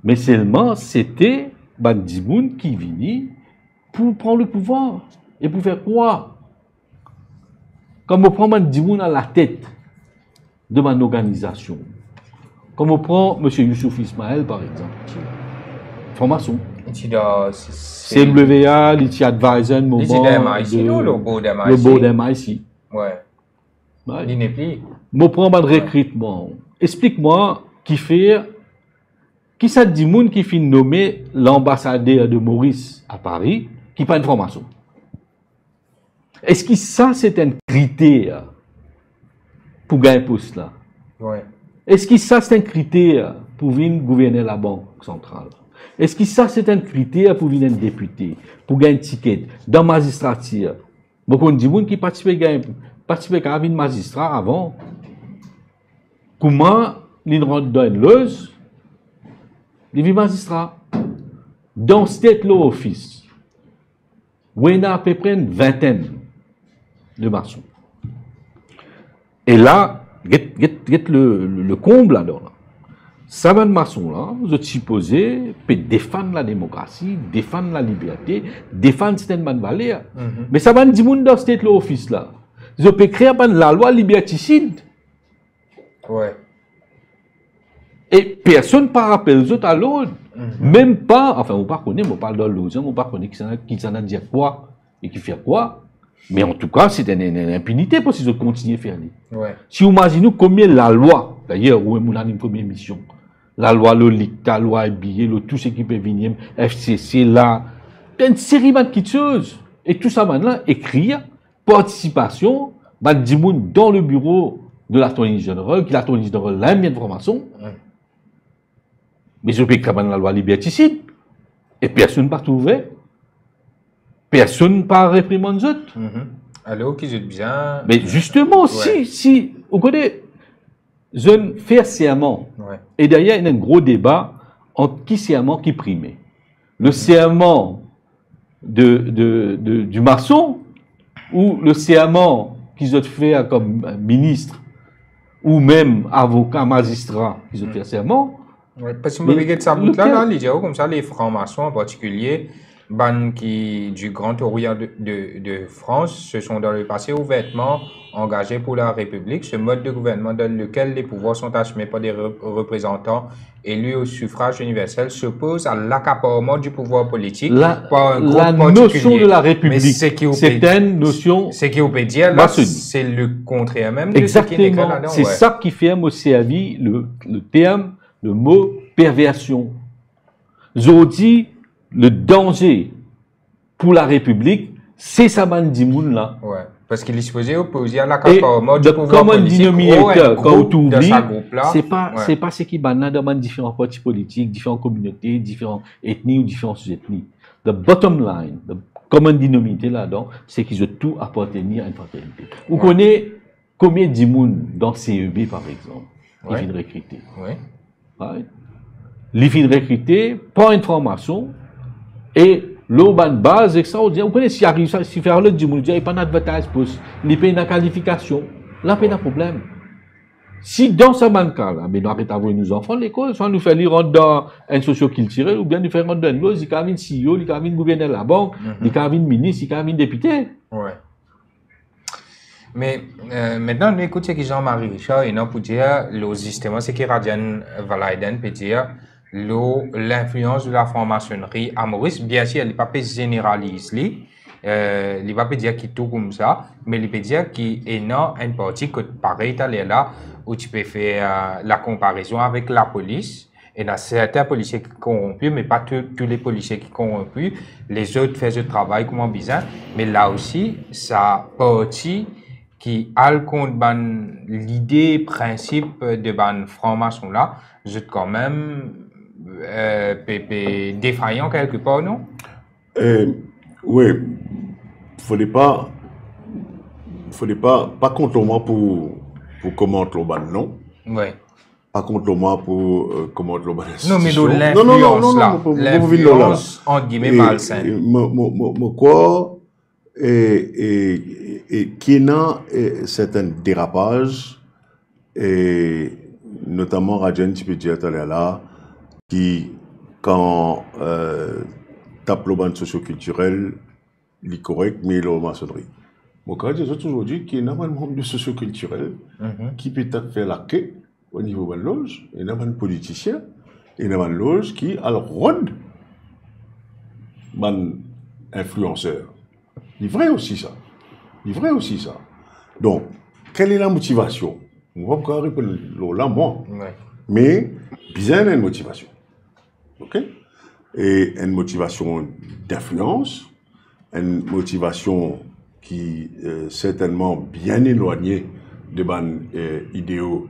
Mais seulement, c'était Bandimoun qui venait pour prendre le pouvoir. Et pour faire quoi? Comme on prend Bandimoun à la tête de mon organisation. Comme on prend M. Youssouf Ismaël, par exemple. Formation. C'est CWA, l'ITI Advisor, moment. Le board MIC. Ouais. Il n'est plus. Je prends mon recrutement. Explique-moi qui ça dit moun qui finit nommé l'ambassadeur de Maurice à Paris, qui pas de formation. Est-ce que ça c'est un critère pour gagner poste là? Ouais. Est-ce que ça c'est un critère pour venir gouverner la banque centrale? Est-ce que ça c'est un critère pour venir un député, pour gagner un ticket dans la magistrature? Beaucoup de gens qui participent à un magistrat avant. Comment ils rentrent dans une loge? Les vies magistrats. Dans State Law Office, où il y a à peu près une vingtaine de maçons. Et là, le comble là-dedans. Ça va de maçons là, je suppose, peut défendre la démocratie, défendre la liberté, défendre certaines valeurs. Mais ça va dire dans State Law Office là. Je peux créer la loi liberticide. Ouais. Et personne ne rappelle les autres à l'autre. Même pas, enfin, on ne connaît pas, on parle de l'autre, on ne connaît pas qui s'en a dit quoi et qui fait quoi. Mais en tout cas, c'est une impunité pour ces autres continuer à faire. Ouais. Si vous imaginez combien la loi, d'ailleurs, où on a une première mission, la loi LOLIC, la loi billet, tout ce qui peut venir, FCC, là, une série de choses. Et tout ça maintenant, écrire, participation, dans le bureau de l'attorney général, qui l'attorney général a une information. Mais je peux créer la loi liberticide. Et personne n'a pas trouvé. Personne n'a pas réprimandé. Alors, qui est bien. Mais justement, si, vous connaissez, je fais serment. Et derrière, il y a un gros débat entre qui serment, qui primait. Le serment du maçon ou le serment qu'ils ont fait comme ministre ou même avocat, magistrat, qu'ils ont fait serment. Ouais, parce que je regarde ça, là, les gens comme ça, les francs-maçons en particulier, qui du Grand Orient de France se sont dans le passé ouvertement engagés pour la République, ce mode de gouvernement dans lequel les pouvoirs sont assumés par des représentants élus au suffrage universel s'oppose à l'accaparement du pouvoir politique par un groupe particulier. La notion de la République, c'est une notion... Ce qui peut dire là, c'est le contraire même de ce qui est écrit là-dedans. C'est ça qui fait au servi le terme, le mot perversion. Aujourd'hui, le danger pour la République, c'est ça bandimoun là. Ouais. Parce qu'il est supposé opposer à l'accaparement du pouvoir politique quand tu oublies, c'est pas ce qui banane dans différents partis politiques, différentes communautés, différentes ethnies ou différentes sous-ethnies. The bottom line, the common denominator là-dedans, c'est qu'ils ont tout appartenu à une fraternité. Vous connaissez combien d'imoun dans CEB par exemple, qui viennent recruter. Ils viennent recruter par une formation et l'eau ban base extraordinaire. Vous connaissez, si arrive ça, si faire le dimanche, il n'y a pas d'advertise pour les pays de qualification. Là, il y a un problème. Si dans ce cas là, mais nous arrêtons d'envoyer nos enfants à l'école, soit nous faire les rendre dans un socio-culturel, ou bien nous faire rendre dans une loge, il y a un CEO, il y a un gouverneur de la banque, il y a un ministre, il y a un député. Ouais. Mais maintenant, nous écoutons ce que Jean-Marie Richard et non pour dire, le système, c'est que Radian Valaiden peut dire, l'influence de la franc-maçonnerie à Maurice, bien sûr, il ne peut pas généraliser, il ne peut pas dire qu'il est tout comme ça, mais il peut dire qu'il est une partie que pareil, tu es là, où tu peux faire la comparaison avec la police. Et il y a certains policiers qui sont corrompus, mais pas tous les policiers qui sont corrompus. Les autres font le travail comme un bizarre. Mais là aussi, ça partie qui a le compte l'idée, principe de ban franc-maçon là, je quand même défaillant quelque part, non? Oui, faudrait pas contre moi pour commenter le ban, non? Oui. Pas contre moi pour commenter le ban. Non, mais de l'influence là. L'influence, entre guillemets, malsaine. Quoi, et qui n'a certains dérapages, et notamment Rajen, tu peux dire tout à l'heure, qui, quand tape le ban socio-culturel, il est correct, mais il est en maçonnerie. Mon cas, j'ai toujours dit qu'il y a un membre de socio-culturel qui peut faire la queue au niveau de la loge, il y a un politicien, il y a un loge qui a le rôle d'un influenceur. Il est vrai aussi ça. Donc, quelle est la motivation? On va encore répondre là, moi. Ouais. Mais, bien, il y a une motivation. OK? Et une motivation d'influence, une motivation qui est certainement bien éloignée de ban idéaux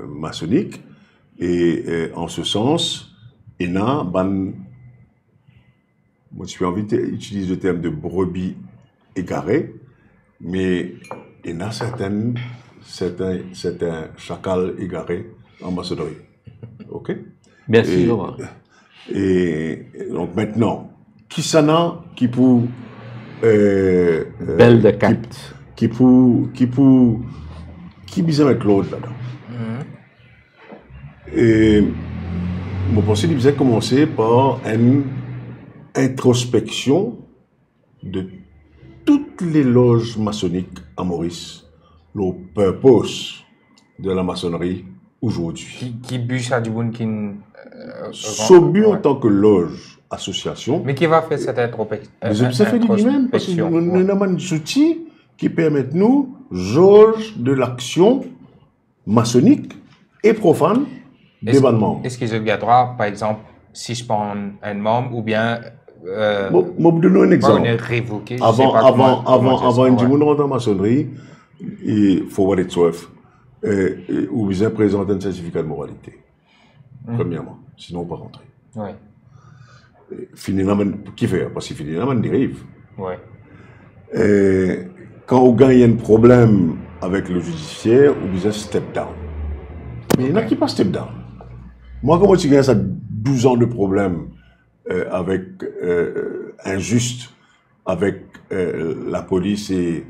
maçonniques. Et en ce sens, il y a ban. Moi, je suis envie d'utiliser le terme de brebis égarées, mais il y a certains chacals égarés en maçonnerie. OK? Merci, Laurent. Et donc maintenant, qui s'en a qui pour Belle de capte. qui besoin mettre l'autre là-dedans. Et mon pensée, il devait commencer par une introspection de toutes les loges maçonniques à Maurice, le purpose de la maçonnerie aujourd'hui. Qui bûche à du bon qui. Sobu en tant que loge, association. Mais qui va faire cette introspection? Ça fait lui-même, parce que nous avons des outils qui permettent nous, jauge de l'action maçonnique et profane des membres. Est-ce qu'ils ont le droit, par exemple, si je prends un membre ou bien. Je vais vous donner un exemple. Révoqué, avant une dimanche rentre en maçonnerie, il faut voir les soifs. Ou bien présenter un certificat de moralité. Premièrement. Sinon, on ne peut pas rentrer. Ouais. Qui fait? Parce qu'il finit dans une dérive. Ouais. Quand on gagne un problème avec le judiciaire, on dit step down. Mais il y en a qui pas step down. Moi, comment tu gagnes ça 12 ans de problème avec injuste avec la police et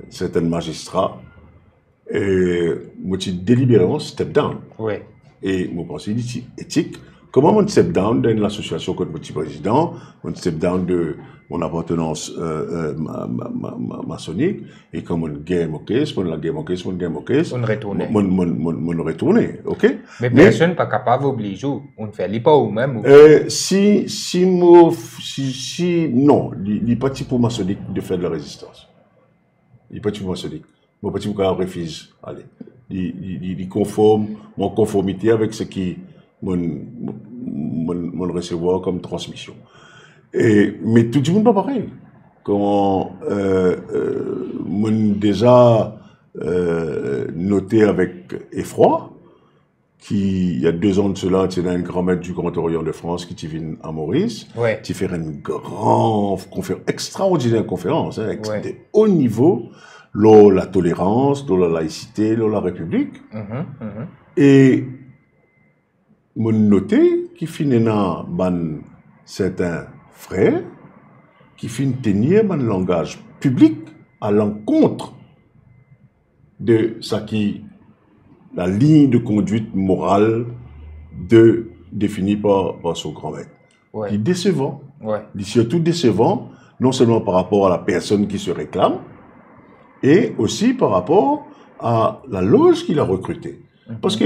certains magistrats, moi, tu délibérément step down. Oui. Et mon pensée éthique, comment on step down dans l'association contre mon petit président, on step down de mon appartenance maçonnique, et comme on gagne mon caisse, on retourne. On retourne, ok? Mais personne n'est pas capable d'obliger, on ne fait pas ou même. Non, il n'est pas type maçonnique de faire de la résistance. Il n'est pas type maçonnique. Mon petit bouquin refuse, allez. Il conforme, mon conformité avec ce qui mon recevoir comme transmission. Mais tout le monde pas pareil. Quand mon déjà noté avec effroi qu'il y a 2 ans de cela, tu es un grand maître du Grand Orient de France qui vient à Maurice, ouais. Tu fais une grande conférence, extraordinaire conférence, avec de haut niveau. La tolérance, la laïcité, la République. Et mon noté qui finit dans certains frère qui finit tenir un langage public à l'encontre de ça qui la ligne de conduite morale définie par son grand maître. Ouais. Il est décevant. Ouais. Il est surtout décevant, non seulement par rapport à la personne qui se réclame, et aussi par rapport à la loge qu'il a recrutée. Parce que,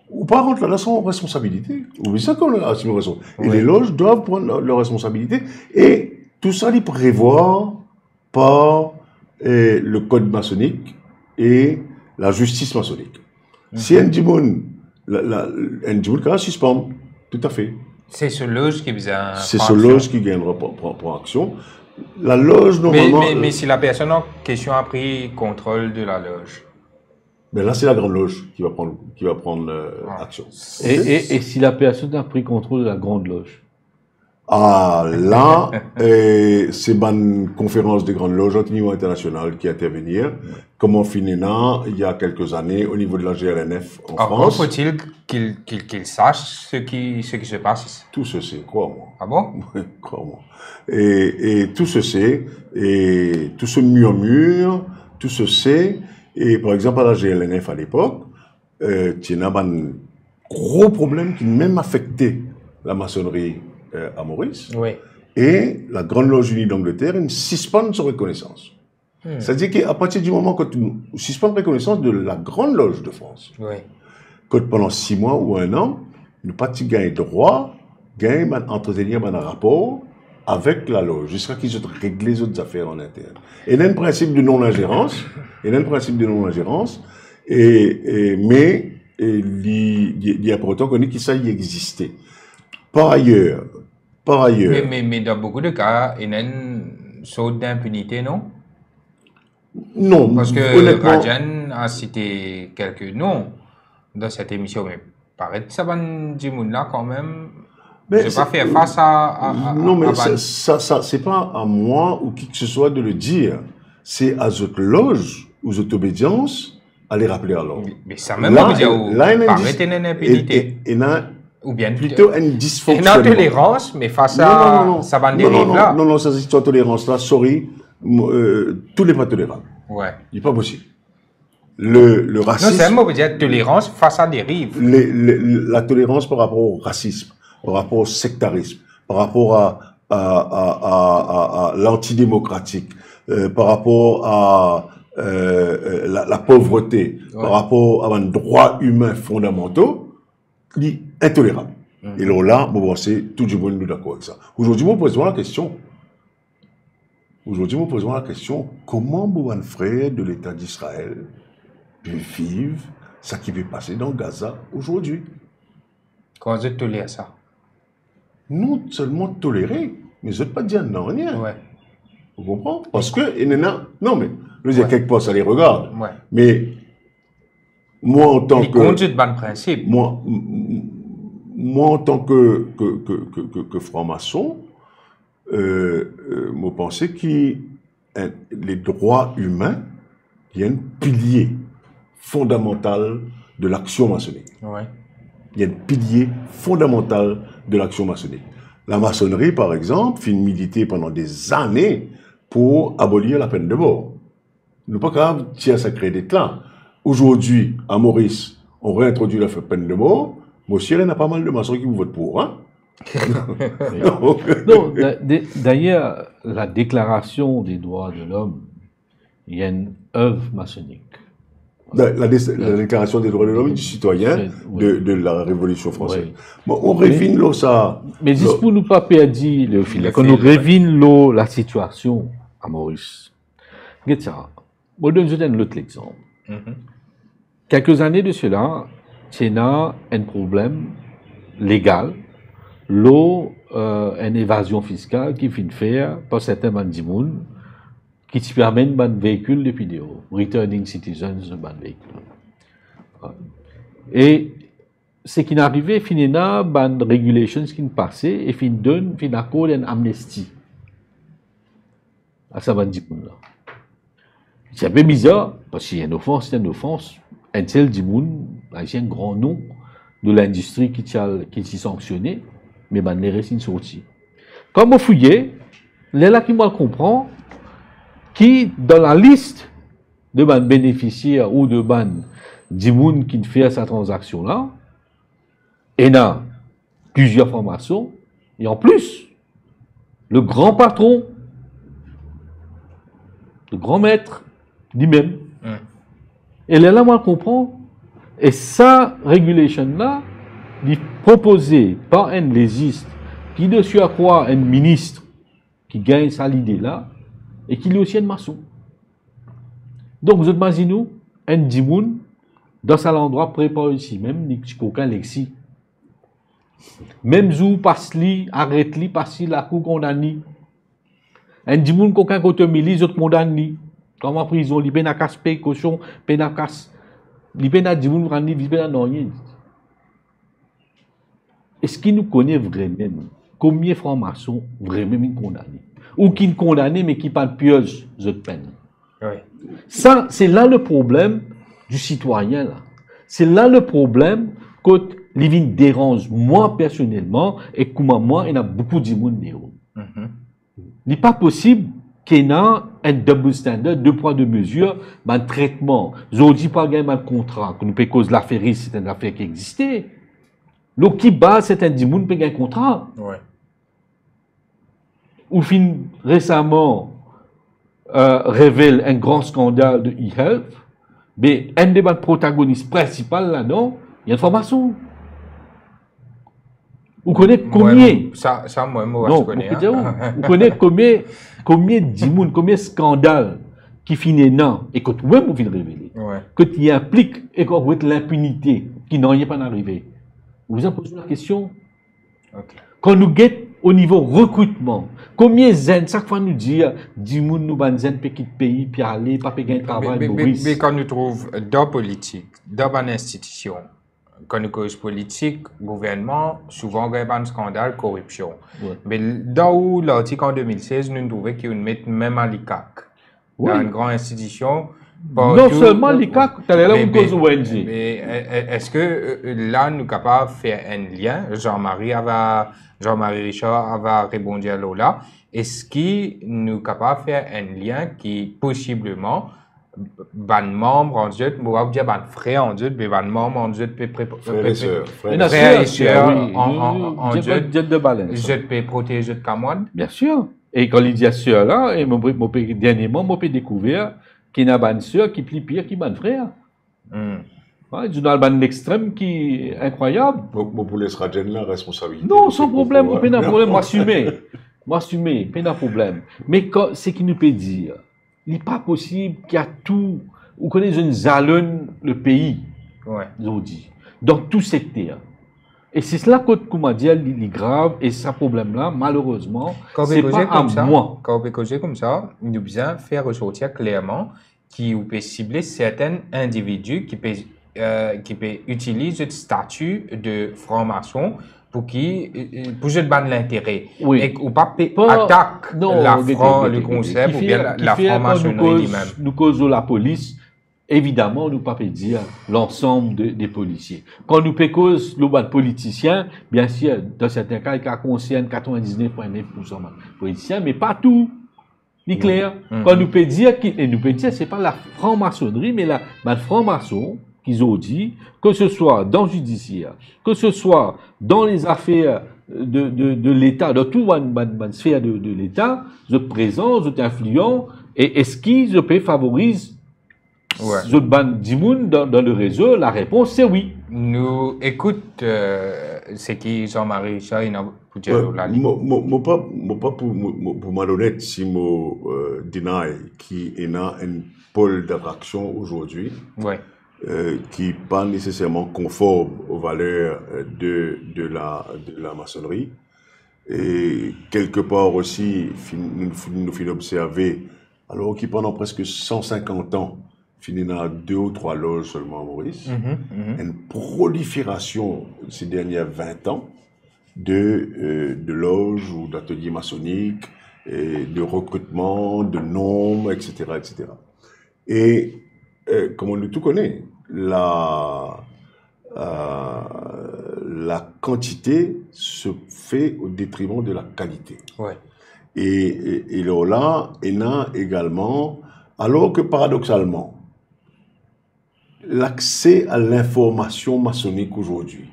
ou par contre, là, sont responsabilité. Oui, c'est ça qu'on a assumé raison. Et les loges doivent prendre leurs responsabilités. Et tout ça, il prévoit par le code maçonnique et la justice maçonnique. Si un Djimoun, un Djimoun qui va suspendre, tout à fait. C'est ce loge qui vient. C'est ce loge qui gagnera pour action. La loge, normalement. Mais si la personne en question a pris contrôle de la loge. Mais là, c'est la grande loge qui va prendre action. Et si la personne a pris contrôle de la grande loge? Ah, là, c'est une conférence des grandes loges au niveau international qui intervenir. Comme on finit là, il y a quelques années, au niveau de la GLNF en France. Faut-il qu'il sache ce qui se passe? Tout se sait, crois-moi. Ah bon? Crois-moi. Et tout se sait, et tout se murmure, tout se sait. Et par exemple, à la GLNF à l'époque, il y a un gros problème qui même affectait la maçonnerie à Maurice. Oui. Et la Grande Loge Unie d'Angleterre suspend sa reconnaissance. C'est-à-dire qu'à partir du moment où tu suspends la reconnaissance de la Grande Loge de France, que pendant 6 mois ou 1 an, nous pas gagnent droit, gagnent entretenir un rapport avec la loge, jusqu'à qu'ils aient réglé les autres affaires en interne. Et il y a un principe de non-ingérence, mais il y a pourtant qu'on dit que ça y existait. Par ailleurs. Mais dans beaucoup de cas, il y a une sorte d'impunité, non? Non. Parce que Rajan a cité quelques noms dans cette émission, mais paraît que ça va dire là quand même. Je ne vais pas faire face à non, mais ça c'est pas à moi ou qui que ce soit de le dire. C'est à votre loge ou votre obédience à les rappeler à l'ordre. Mais ça même veut dire paraît une impunité. Ou bien plutôt une dysfonction. Une intolérance, mais face à ça va dérive là. Non, ça c'est une tolérance là, sorry. Tout n'est pas tolérable. Ouais. Il n'est pas possible. Le racisme. Non, c'est un mot, veut dire tolérance face à dérive. La tolérance par rapport au racisme, par rapport au sectarisme, par rapport à l'antidémocratique, par rapport à la pauvreté, par rapport à un droit humain fondamentaux, est intolérable. Et là, vous pensez, tout le monde est d'accord avec ça. Aujourd'hui, nous posons la question. Comment un frère de l'État d'Israël peut vivre ce qui peut passer dans Gaza aujourd'hui? Comment vous tolérez ça? Non seulement tolérer, mais je ne veux pas dire non, rien. Ouais. Vous comprenez? Parce que, non, mais, je veux dire, quelque part, ça les regarde. Ouais. Mais, moi, en tant que. Conduit de bon principe. Moi, en tant que franc-maçon, je pense que les droits humains, il y a un pilier fondamental de l'action maçonnique. Ouais. Il y a un pilier fondamental de l'action maçonnique. La maçonnerie, par exemple, fait militer pendant des années pour abolir la peine de mort. Nous pas capable de tirer sa crédit là. Aujourd'hui, à Maurice, on réintroduit la peine de mort. Monsieur, il y a pas mal de maçons qui vous votent pour, hein? Non, d'ailleurs, la Déclaration des droits de l'homme, il y a une œuvre maçonnique. La Déclaration des droits de l'homme et du citoyen de la Révolution française. Oui. Bon, on révine là ça. Mais juste pour ne pas perdre le fil, quand on révine la situation à Maurice, regarde ça. Je donne un autre exemple. Quelques années de cela, il y a un problème légal, une évasion fiscale qui finit faire par certains bandits qui te permettent un véhicule de vidéo, returning citizens de un véhicule. Et ce qui est arrivé, il y a une régulation qui est passée et il donne un accord d'une amnistie à ces bandits-là. C'est un peu bizarre, parce qu'il y a une offense, un tel dimoun, c'est un grand nom de l'industrie qui s'est sanctionné, mais il n'est pas sorti. Comme vous fouillez, les là qui moi comprend, qui dans la liste de ban bénéficiaires ou de ban d'imoun qui fait cette transaction-là, et a plusieurs formations, et en plus, le grand patron, le grand maître, lui-même. Et là, moi, je comprends. Et ça, régulation-là, est proposée par un légiste qui dessus à quoi un ministre qui gagne ça l'idée-là, et qui est aussi un maçon. Donc, vous imaginez, un dimoun, dans cet endroit, prépare ici, même, ni aucun lexi. Même zou, passe-li, arrête-li, passe-li, la cour condamné. Un dimoun, qu'aucun côté milice, autre condamné. Comme en prison, il peine à casper, cochon, peine à casse. Il peine à dimoun, il peine à non. Est-ce qu'il nous connaît vraiment? Combien de francs-maçons vraiment condamnés? Ou qui ne condamnés, mais qui parlent pieuse de peine? Oui. Ça, c'est là le problème du citoyen, là. C'est là le problème que Livin dérange moi personnellement et comment moi, il y a beaucoup de monde. Il n'est pas possible qu'il y ait un double standard, deux poids, deux mesures, un traitement. Je ne dis pas qu'il y a un contrat, que nous payons cause l'affaire, c'est une affaire qui existait. Le qui bat, c'est un dimoun paye un contrat. Ouais. Ou fin récemment révèle un grand scandale de e-health, mais un des protagonistes principaux là-dedans, il y a une formation. Vous connaissez combien? Ça, moi, non, je connais. Vous connaissez combien de dimoun, combien de scandales qui finissent non, et que vous-même vous venez révéler. Ouais. Que tu impliques et qu'on voit l'impunité qui n'en est pas arrivé. Vous vous en posez la question? Okay. Quand nous guettons au niveau recrutement, combien zen, chaque fois nous dire, dimoun nous ban zen petit pays, puis aller, pas payer un travail, mais quand nous trouvons dans politique, dans une institution, quand nous cause politique, gouvernement, souvent il y a un scandale, corruption. Ouais. Mais dans où l'article en 2016, nous trouvons qu'il met même à l'ICAC, dans une grande institution. Non seulement l'ICAC, tu as là une cause ONG. Mais est-ce que là, nous sommes capables de faire un lien? Jean-Marie Richard avait répondu à là. Est-ce que nous sommes capables de faire un lien qui possiblement ban membre en Dieu, moi je dire ban frère en Dieu, mais ban membre en Dieu peut frère et sœur en Dieu de balance. Je peux protéger de Cameroun. Bien sûr. Et quand il dit à sœur là, et mon dernièrement, moi j'ai découvert qu'il y a une ban sœur qui plie pire qui ban frère. Ouais, du ban extrême qui est incroyable. Pour les Rajen la responsabilité. Non, sans problème, pas de problème, moi assumer, pas de problème. Mais ce qui nous peut dire, il n'est pas possible qu'il y a tout, vous connaissez une zalone le pays, dit, dans tout secteur. Et c'est cela que, comment dire, il est grave, et ce problème-là, malheureusement, c'est pas à moi. Quand on peut comme ça, nous devons bien faire ressortir clairement qui peut cibler certains individus qui peut utiliser le statut de franc-maçon pour jeter l'intérêt. Oui. Et ou pas attaque le concept ou bien la franc-maçonnerie lui-même. Nous causons la police, évidemment, nous ne pouvons pas dire l'ensemble des policiers. Quand nous cause le politicien, bien sûr, dans certains cas, il concerne 99,9% des politiciens, mais pas tout. C'est clair. Quand nous pouvons dire, ce n'est pas la franc-maçonnerie, mais la franc-maçon, qu'ils ont dit, que ce soit dans le judiciaire, que ce soit dans les affaires de l'État, dans toute une sphère de l'État, je présente, je t'influence, et est-ce qu'ils favorisent je ban dimoun dans le réseau? La réponse c'est oui. Nous écoute, c'est qui Jean-Marie Richard, il a pour dire la ligne. Pas pour malhonnête si je deny qui est un pôle d'attraction aujourd'hui. Ouais. Qui n'est pas nécessairement conforme aux valeurs de la maçonnerie. Et quelque part aussi, nous finissons observer, alors qu'il pendant presque 150 ans, finit dans 2 ou 3 loges seulement, Maurice, une prolifération ces dernières 20 ans de loges ou d'ateliers maçonniques, de recrutement, de nombres, etc., etc. Et comme on le tout connaît, la quantité se fait au détriment de la qualité. Ouais. Et là, il y a également, alors que paradoxalement, l'accès à l'information maçonnique aujourd'hui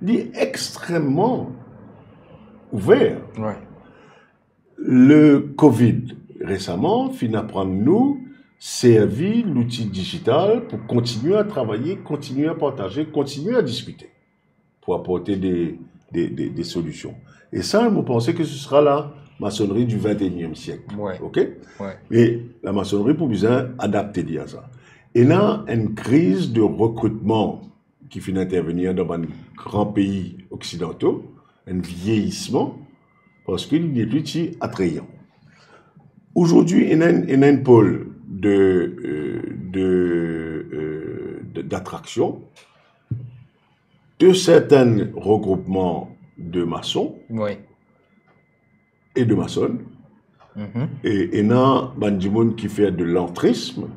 est extrêmement ouvert. Ouais. Le Covid, récemment, finit par nous servir l'outil digital pour continuer à travailler, continuer à partager, continuer à discuter, pour apporter des solutions. Et ça, vous pensez que ce sera la maçonnerie du 21e siècle. Ouais. OK? Ouais. Et la maçonnerie, pour besoin adapter à ça. Et là, une crise de recrutement qui finit d'intervenir dans un grand pays occidentaux, un vieillissement, parce qu'il n'est plus si attrayant. Aujourd'hui, il y a un pôle d'attraction de certains regroupements de maçons Ouais. et de maçonnes. Et il y a du monde qui fait de l'entrisme.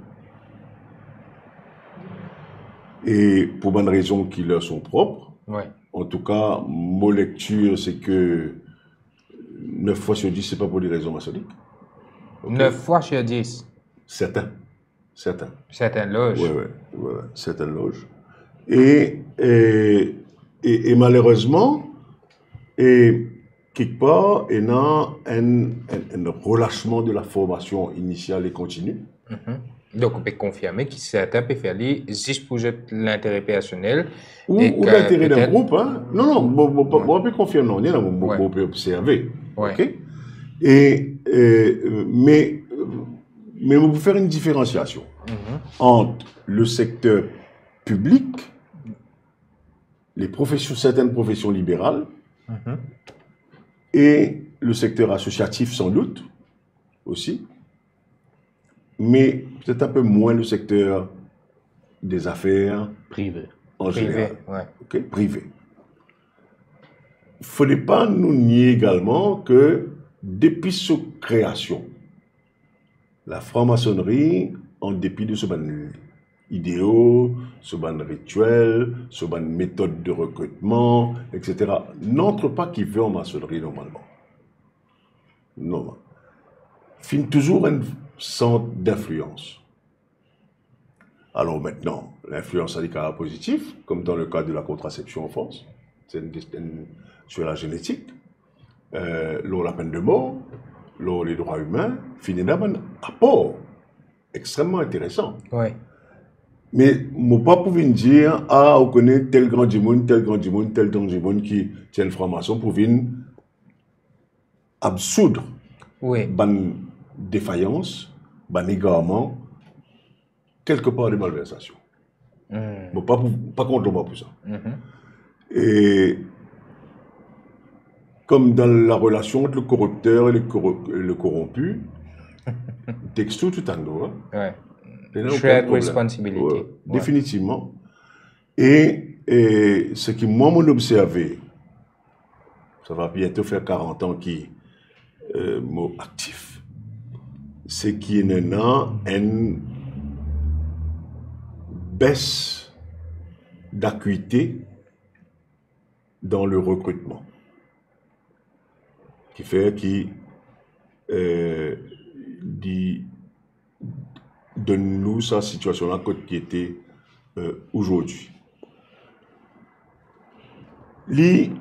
Et pour bonnes raisons qui leur sont propres. Ouais. En tout cas, mon lecture, c'est que 9 fois sur 10, ce n'est pas pour des raisons maçonniques. Okay. 9 fois sur 10. Certaines loges. Oui, certaines loges. Et malheureusement, quelque part, il y a un relâchement de la formation initiale et continue. Donc, on peut confirmer que certains peuvent faire juste pour l'intérêt personnel. Ou l'intérêt d'un groupe. Hein? Non, on peut confirmer, non, on peut observer. Ouais. Okay? Mais on peut faire une différenciation entre le secteur public, certaines professions libérales, et le secteur associatif sans doute aussi, mais peut-être un peu moins le secteur des affaires privé en général. Ouais. Okay? Privé. Il ne faudrait pas nous nier également que depuis sa création, la franc-maçonnerie, en dépit de ce ban idéaux, ce ban rituel, ce ban méthode de recrutement, etc., n'entre pas qui veut en maçonnerie normalement. Non. Fin toujours un centre d'influence. Alors maintenant, l'influence a des caractères positifs, comme dans le cas de la contraception en France, c'est sur la génétique, la peine de mort, les droits humains, finalement un apport extrêmement intéressant. Ouais. Mais je ne peux pas dire, on connaît tel grand monde qui tient le franc-maçon pour venir absoudre ban défaillance, ban égarement, quelque part de malversation. Pas contre moi pour ça. Et comme dans la relation entre le corrupteur et le corrompu, texto tout en haut. Ouais. Shared responsibility. Ouais, définitivement. Et ce qui, moi, m'ont observé, ça va bientôt faire 40 ans qui mot actif, c'est qu'il y a une baisse d'acuité dans le recrutement, qui fait qu'il donne-nous sa situation-là qui était aujourd'hui. Il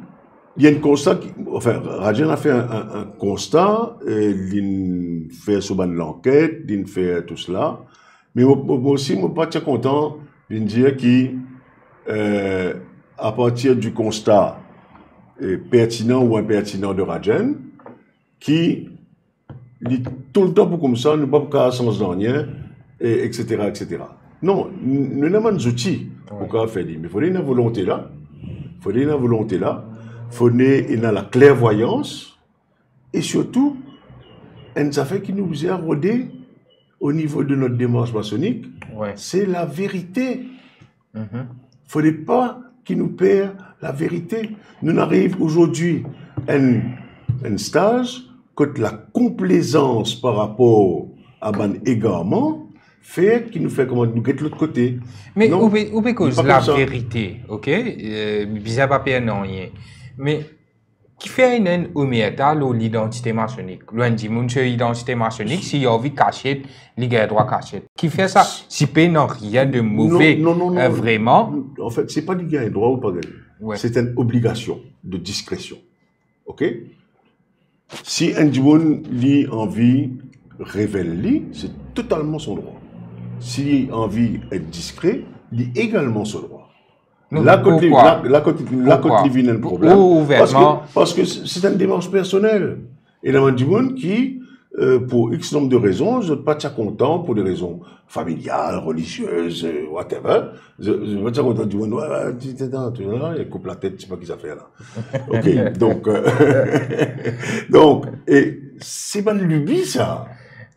y a un constat, Rajan a fait un constat, il fait sur l'enquête, il fait tout cela, mais moi aussi, je ne suis pas très content de dire qu'à partir du constat pertinent ou impertinent de Rajan, qui dit tout le temps pour comme ça, ne pas pour sens dans rien, etc., etc. Non, nous n'avons pas d'outils pour faire ça, mais il faut une volonté là. Il faut une volonté là. Il faut la clairvoyance. Et surtout, une affaire qui nous a rodé au niveau de notre démarche maçonnique, c'est la vérité. Il ne faudrait pas qu'il nous perd la vérité. Nous arrivons aujourd'hui à un stage que la complaisance par rapport à un égarement, fait qui nous fait comment nous guette l'autre côté. Mais non, où peut cause la vérité, ok? Bizarre papier non rien. Mais qui fait une omerta l'identité maçonnique? Loin dit mon identité maçonnique si il a envie cacher, les gars droit cacher. Qui fait ça? Si peut non rien de mauvais, non, vraiment. En fait, c'est pas du gain droit ou pas gain. Ouais. C'est une obligation de discrétion. Ok? Si un Djibouti lit envie révèle, c'est totalement son droit. Si envie être discret, il également son droit. La côte divine est le problème. Parce que c'est une démarche personnelle. Et il y a du monde qui, pour X nombre de raisons, je ne suis pas très content pour des raisons familiales, religieuses, whatever. Je ne suis pas très content du monde. Il coupe la tête, je ne sais pas qui ça fait là. Ok, donc, et c'est pas une lubie ça.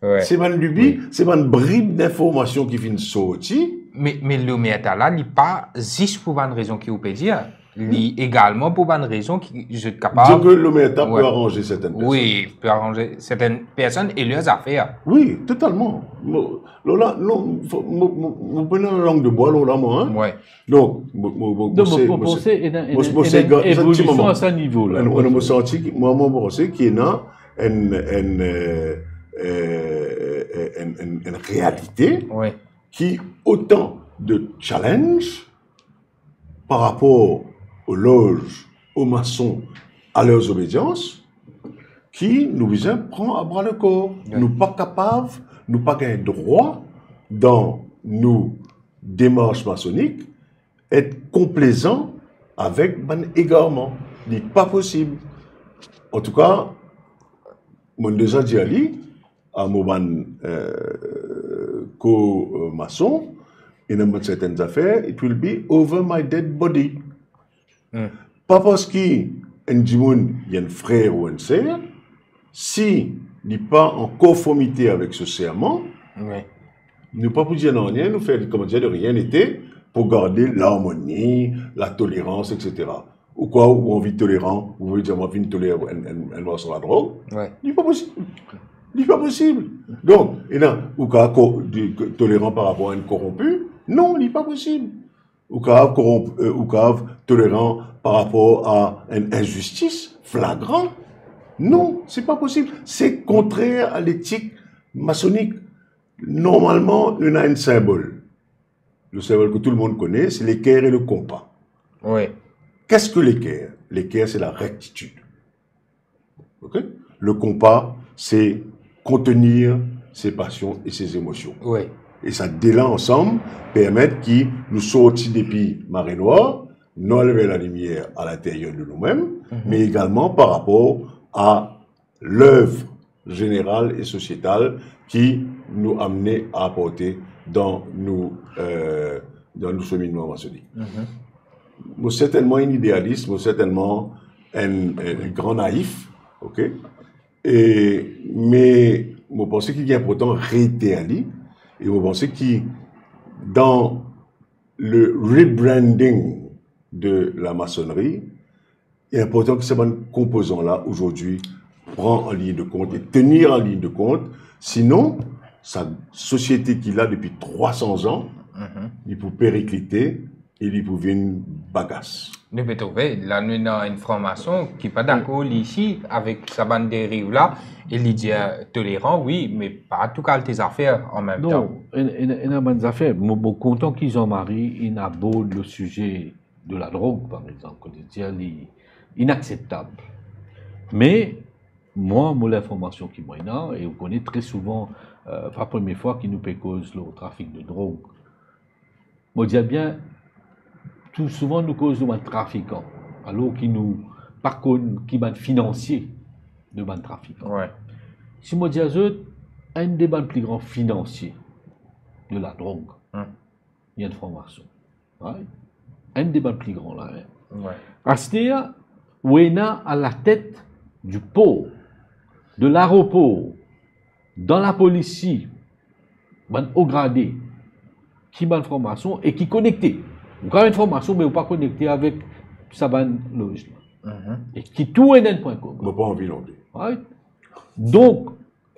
Ouais. C'est pas une lubie, c'est pas une bribe d'information qui vient sortir. Mais l'omerta là, il n'est pas juste pour une raison qui vous peut dire, il également pour une raison qui je suis capable. Donc l'omerta peut arranger certaines personnes. Oui, peut arranger certaines personnes et leurs affaires. Oui, totalement. Lola, non, vous prenez la langue de bois, Lola, moi, hein? Ouais. Donc, c'est une évolution à ce niveau-là. On a senti, moi, qui est là, une réalité qui autant de challenge par rapport aux loges, aux maçons, à leurs obédiences, qui nous prend à bras le corps. Nous pas capables, nous pas gain droit dans nos démarches maçonniques être complaisants avec un égarement. Ce n'est pas possible. En tout cas, mon déjà dit à mon co-maçon, il y a certaines affaires, it will be over my dead body. Pas parce qu'il y a un frère ou une sœur, si il n'est pas en conformité avec ce serment, nous pas pour dire non, rien, nous faire comment dire de rien n'était pour garder l'harmonie, la tolérance, etc. Ou quoi, ou on vit tolérant, vous voulez dire, moi, je tolérer un noir sur la drogue, il n'est pas possible. Il n'est pas possible. Donc, il y a ou tolérant par rapport à un corrompu, non, il n'est pas possible. Ou tolérant par rapport à une injustice flagrante, non, c'est pas possible. C'est contraire à l'éthique maçonnique. Normalement, on a un symbole. Le symbole que tout le monde connaît, c'est l'équerre et le compas. Oui. Qu'est-ce que l'équerre? L'équerre, c'est la rectitude. Okay? Le compas, c'est contenir ses passions et ses émotions. Oui. Et ça, dès là, ensemble, permettre qu'ils nous sortent des pays marée noire, nous enlever la lumière à l'intérieur de nous-mêmes, mais également par rapport à l'œuvre générale et sociétale qui nous amenait à apporter dans nos cheminements maçonniques. Moi, certainement un idéaliste, moi, certainement un grand naïf, ok? Mais je pense qu'il est important de réitérer, et je pense que dans le rebranding de la maçonnerie, il est important que ce composant-là, aujourd'hui, prend en ligne de compte et tenir en ligne de compte. Sinon, sa société qu'il a depuis 300 ans, il peut péricliter et il peut une bagasse. Nous pouvons trouver, là, nous avons une franc-maçon qui n'est pas d'accord ici avec sa bande dérive là. Il dit tolérant, oui, mais pas tout cas tes affaires en même temps. Non, il y a des affaires. Je suis content qu'ils ont marié, ils abordent le sujet de la drogue, par exemple, inacceptable. Mais, moi, l'information qui m'a et on connaît très souvent, pas la première fois qu'il nous peut cause le trafic de drogue. Je dis bien, tout souvent nous cause de trafiquants, alors qu'ils nous, par contre, qui sont financiers de ban trafiquants. Ouais. Si je dis un des plus grands financiers de la drogue, il y a une formation. Ouais. Un des plus grands là. C'est-à-dire, où il y a à la tête du port, de l'aéroport, dans la police, au gradé, qui a une formation et qui est connecté. Vous avez une formation, mais vous pas connecté avec sa loge. Et qui tout est un point commun. Je n'ai pas envie d'en dire. Ouais. Donc,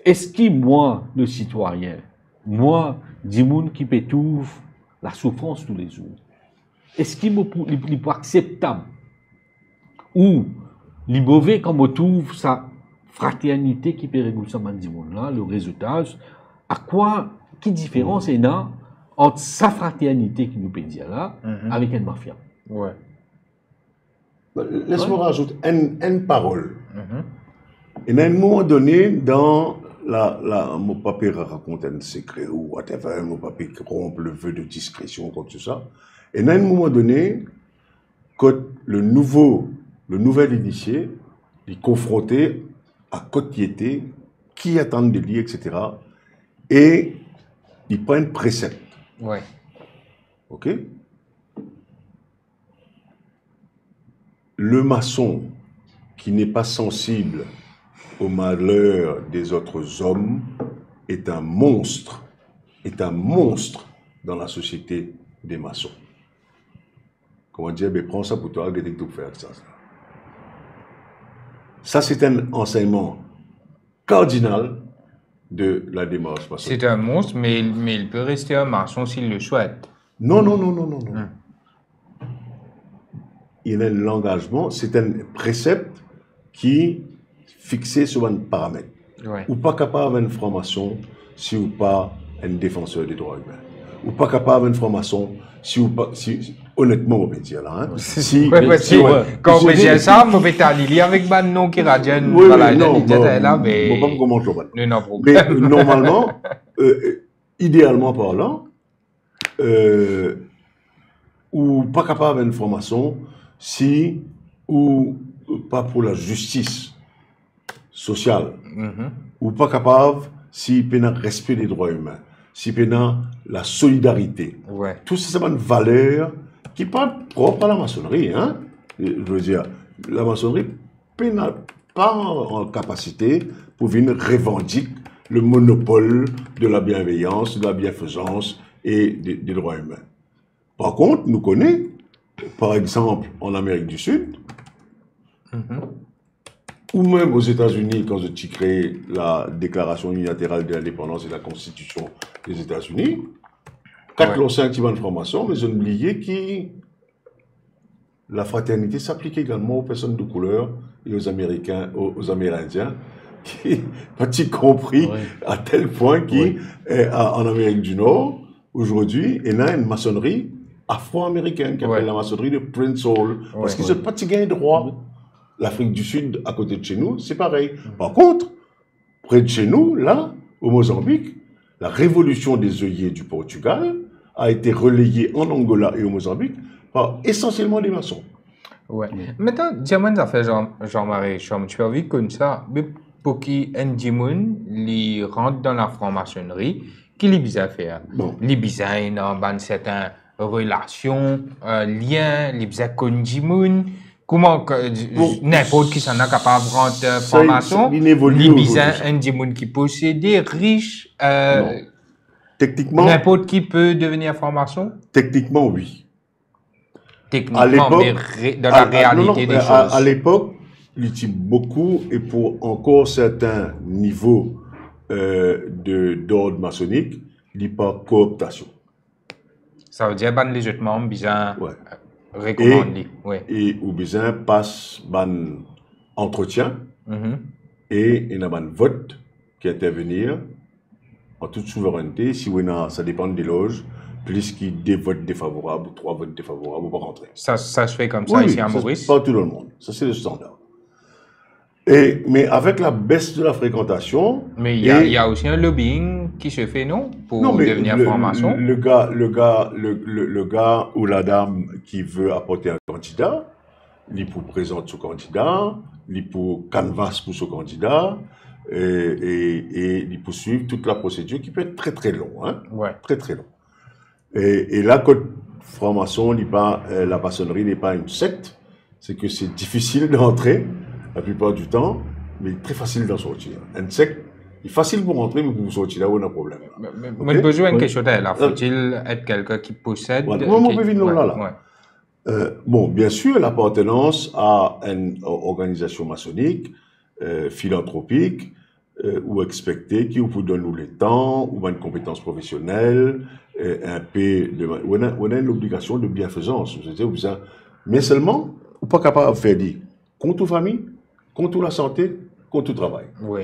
est-ce que moi, le citoyen, moi, du monde qui peut trouver la souffrance tous les jours. Est-ce qu'il est acceptable ou les mauvais comme on trouve sa fraternité qui peut réguler ça du monde là, le résultat, à quoi, quelle différence est là entre sa fraternité qui nous peut dire là, avec une mafia? Ouais. Laisse-moi rajouter une parole. Et à un moment donné, dans mon papier raconte un secret ou whatever, mon papier rompt le vœu de discrétion, comme tout ça. Et à un moment donné, quand le nouvel initié est confronté à côté qui attend de lui, etc. Et il prend un précepte. Ouais. OK? Le maçon qui n'est pas sensible au malheur des autres hommes est un monstre dans la société des maçons. Comment dire, ben prends ça pour toi, que tu faire ça. Ça, c'est un enseignement cardinal de la démarche maçonnique. C'est un monstre, mais il peut rester un maçon s'il le souhaite. Non. Il y a un engagement, c'est un précepte qui est fixé sur un paramètre. Ouais. Ou pas capable d'avoir une formation si ou pas un défenseur des droits humains. Ou pas capable d'avoir une formation si honnêtement, on peut dire là. Hein, quand on dit ça, on peut aller avec un nom qui radienne. Voilà, non, là, mais. Pas comment je le non, problème. Mais normalement, idéalement parlant, ou pas capable d'avoir une formation si ou pas pour la justice sociale, ou pas capable si il y a respect des droits humains, si il y a la solidarité. Ouais. Tout ça, c'est une valeur qui n'est pas propre à la maçonnerie. Hein? Je veux dire, la maçonnerie n'est pas en capacité pour venir revendiquer le monopole de la bienveillance, de la bienfaisance et des droits humains. Par contre, nous connaissons, par exemple, en Amérique du Sud, ou même aux États-Unis, quand j'ai créé la Déclaration unilatérale de l'indépendance et la Constitution des États-Unis, 4 ou 5 qui vont de formation, mais j'ai oublié que la fraternité s'applique également aux personnes de couleur et aux Américains, aux Amérindiens, qui ont compris à tel point qu'en Amérique du Nord, aujourd'hui, il y a une maçonnerie afro-américaine qui s'appelle la maçonnerie de Prince Hall, parce qu'ils n'ont pas de droit. L'Afrique du Sud, à côté de chez nous, c'est pareil. Par contre, près de chez nous, là, au Mozambique, la révolution des œillets du Portugal a été relayée en Angola et au Mozambique par essentiellement des maçons. Ouais. Maintenant, diamant ça fait Jean-Marie Chom, tu as vu comme ça, mais pour qu'un diamant il rentre dans la franc-maçonnerie, qu'il est bizarre faire. Il bizarre dans certaines relations, liens, il bizarre con diamant. Comment n'importe qui s'en est capable de rentrer formation, il bizarre un diamant qui possède, riche, techniquement, n'importe qui peut devenir formation? Techniquement, oui. Techniquement, mais dans la réalité des choses. À l'époque, il utilise beaucoup, et pour encore certains niveaux d'ordre maçonnique, il n'y a pas cooptation. Ça veut dire que les autres membres bizarre recommandés. Et ou bizarre passe un entretien et il y a un vote qui intervenir en toute souveraineté. Si ça dépend des loges, plus qu'il y a des votes défavorables, 3 votes défavorables, on va rentrer. Ça se fait comme ça ici à Maurice? Pas tout le monde. Ça, c'est le standard. Mais avec la baisse de la fréquentation... Mais il y a aussi un lobbying qui se fait, non? Pour devenir formation? Le gars ou la dame qui veut apporter un candidat, il pour présenter son candidat, il pour canvas pour son candidat, et il pour suivre toute la procédure qui peut être très très long. Hein? Très très long. Et là, quand formation, la maçonnerie n'est pas une secte, c'est que c'est difficile d'entrer la plupart du temps, mais très facile d'en sortir. Une secte, il est facile pour rentrer, mais pour sortir là, on a un problème. Mais besoin de quelque chose là. Faut-il être quelqu'un qui possède... Bon, bien sûr, l'appartenance à une organisation maçonnique, philanthropique, ou expecté, qui vous donne le temps, ou une compétence professionnelle, un peu de, on a une obligation de bienfaisance. Mais seulement, on n'est pas capable de faire dire, contre la famille, contre la santé, contre le travail. Oui.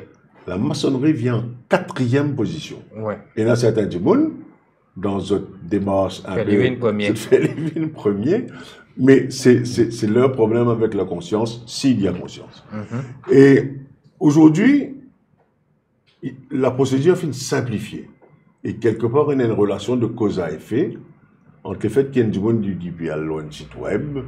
La maçonnerie vient en 4e position. Oui. Et dans certains du monde, dans une démarche un peu... Fait premier. Mais c'est leur problème avec la conscience, s'il y a conscience. Et aujourd'hui, la procédure est simplifiée. Et quelque part, il y a une relation de cause à effet entre le fait qu'il y a du monde du DPL, un site web,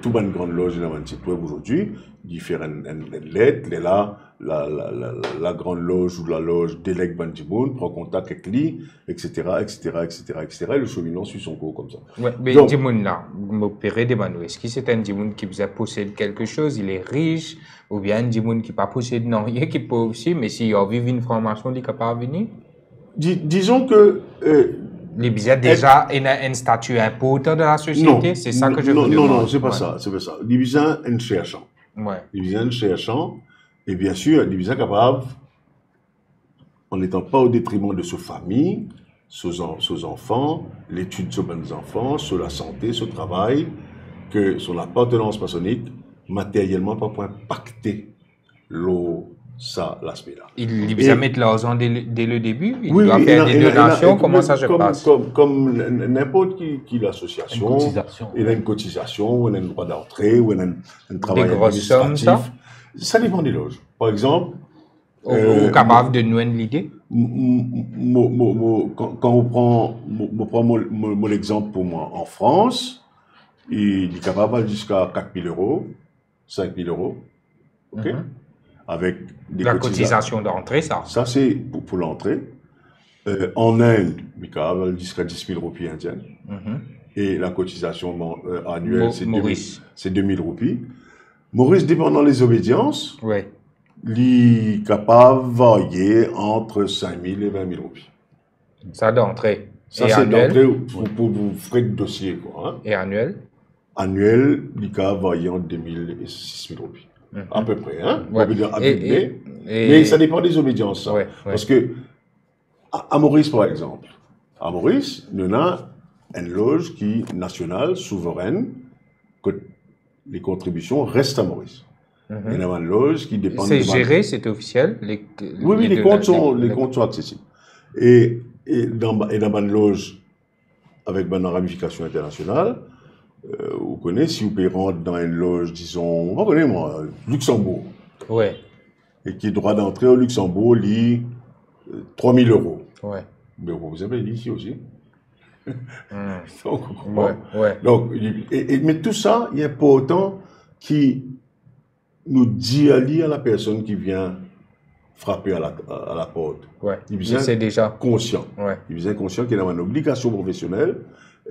tout une grande loge dans un site web aujourd'hui, il fait une lettre, et là, la grande loge ou la loge délègue ben du monde, prend contact avec lui, etc., etc., etc., etc., et le cheminement suit son cours comme ça. Ouais, mais du monde là, m'opérer des manos, est-ce que c'est un monde qui possède quelque chose, il est riche, ou bien un monde qui pas possède non rien, qui peut aussi, mais s'il a vécu une formation, il est capable de venir? Disons que... Les bizarres déjà un statut important de la société, c'est ça que je veux dire. Non, c'est pas ça, c'est pas ça. Les bizarres en cherchant. Ouais. Les bizarres en cherchant, et bien sûr, les bizarres capables, en n'étant pas au détriment de sa famille, ses enfants, l'étude sur les enfants, sur la santé, sur le travail, que son appartenance maçonnique, matériellement, pas pour impacter ça, l'aspect-là. Il doit mettre l'argent dès le début, il doit faire des donations, comment ça se passe? Comme n'importe qui l'association, il a une cotisation, il a un droit d'entrée, ou il a un travail administratif. Ça dépend des loges. Par exemple... Ou capable de nous l'idée? Quand on prend mon exemple pour moi, en France, il est capable jusqu'à 4 000 euros, 5 000 euros, ok? Avec des cotisation d'entrée, ça. Ça, c'est pour l'entrée. En Inde, il est capable jusqu'à 10 000 roupies indiennes. Et la cotisation annuelle, c'est 2 000 roupies. Maurice, dépendant des obédiences, il est capable de varier entre 5 000 et 20 000 roupies. Ça d'entrée. Ça, c'est d'entrée pour vous frais de dossier. Quoi, hein. Et annuel? Annuel, il est capable de varier entre 2 000 et 6 000 roupies. À peu près, hein? Mais ça dépend des obédiences. Ça. Parce que, à Maurice, par exemple, à Maurice, il y a une loge qui est nationale, souveraine, que les contributions restent à Maurice. Il y a une loge qui dépend... C'est géré, c'est officiel? Oui, les comptes sont accessibles. Et dans une loge avec une ramification internationale, vous connaissez, si vous pouvez rentrer dans une loge, disons, on va connaître moi, Luxembourg. Ouais. Et qui est droit d'entrée au Luxembourg, lit 3 000 euros. Ouais. Mais vous avez ici aussi. Donc, ouais. Donc, mais tout ça, il est important qui nous dit à la personne qui vient frapper à la porte. Ouais. Il c'est déjà conscient. Ouais. Il est conscient qu'il a une obligation professionnelle.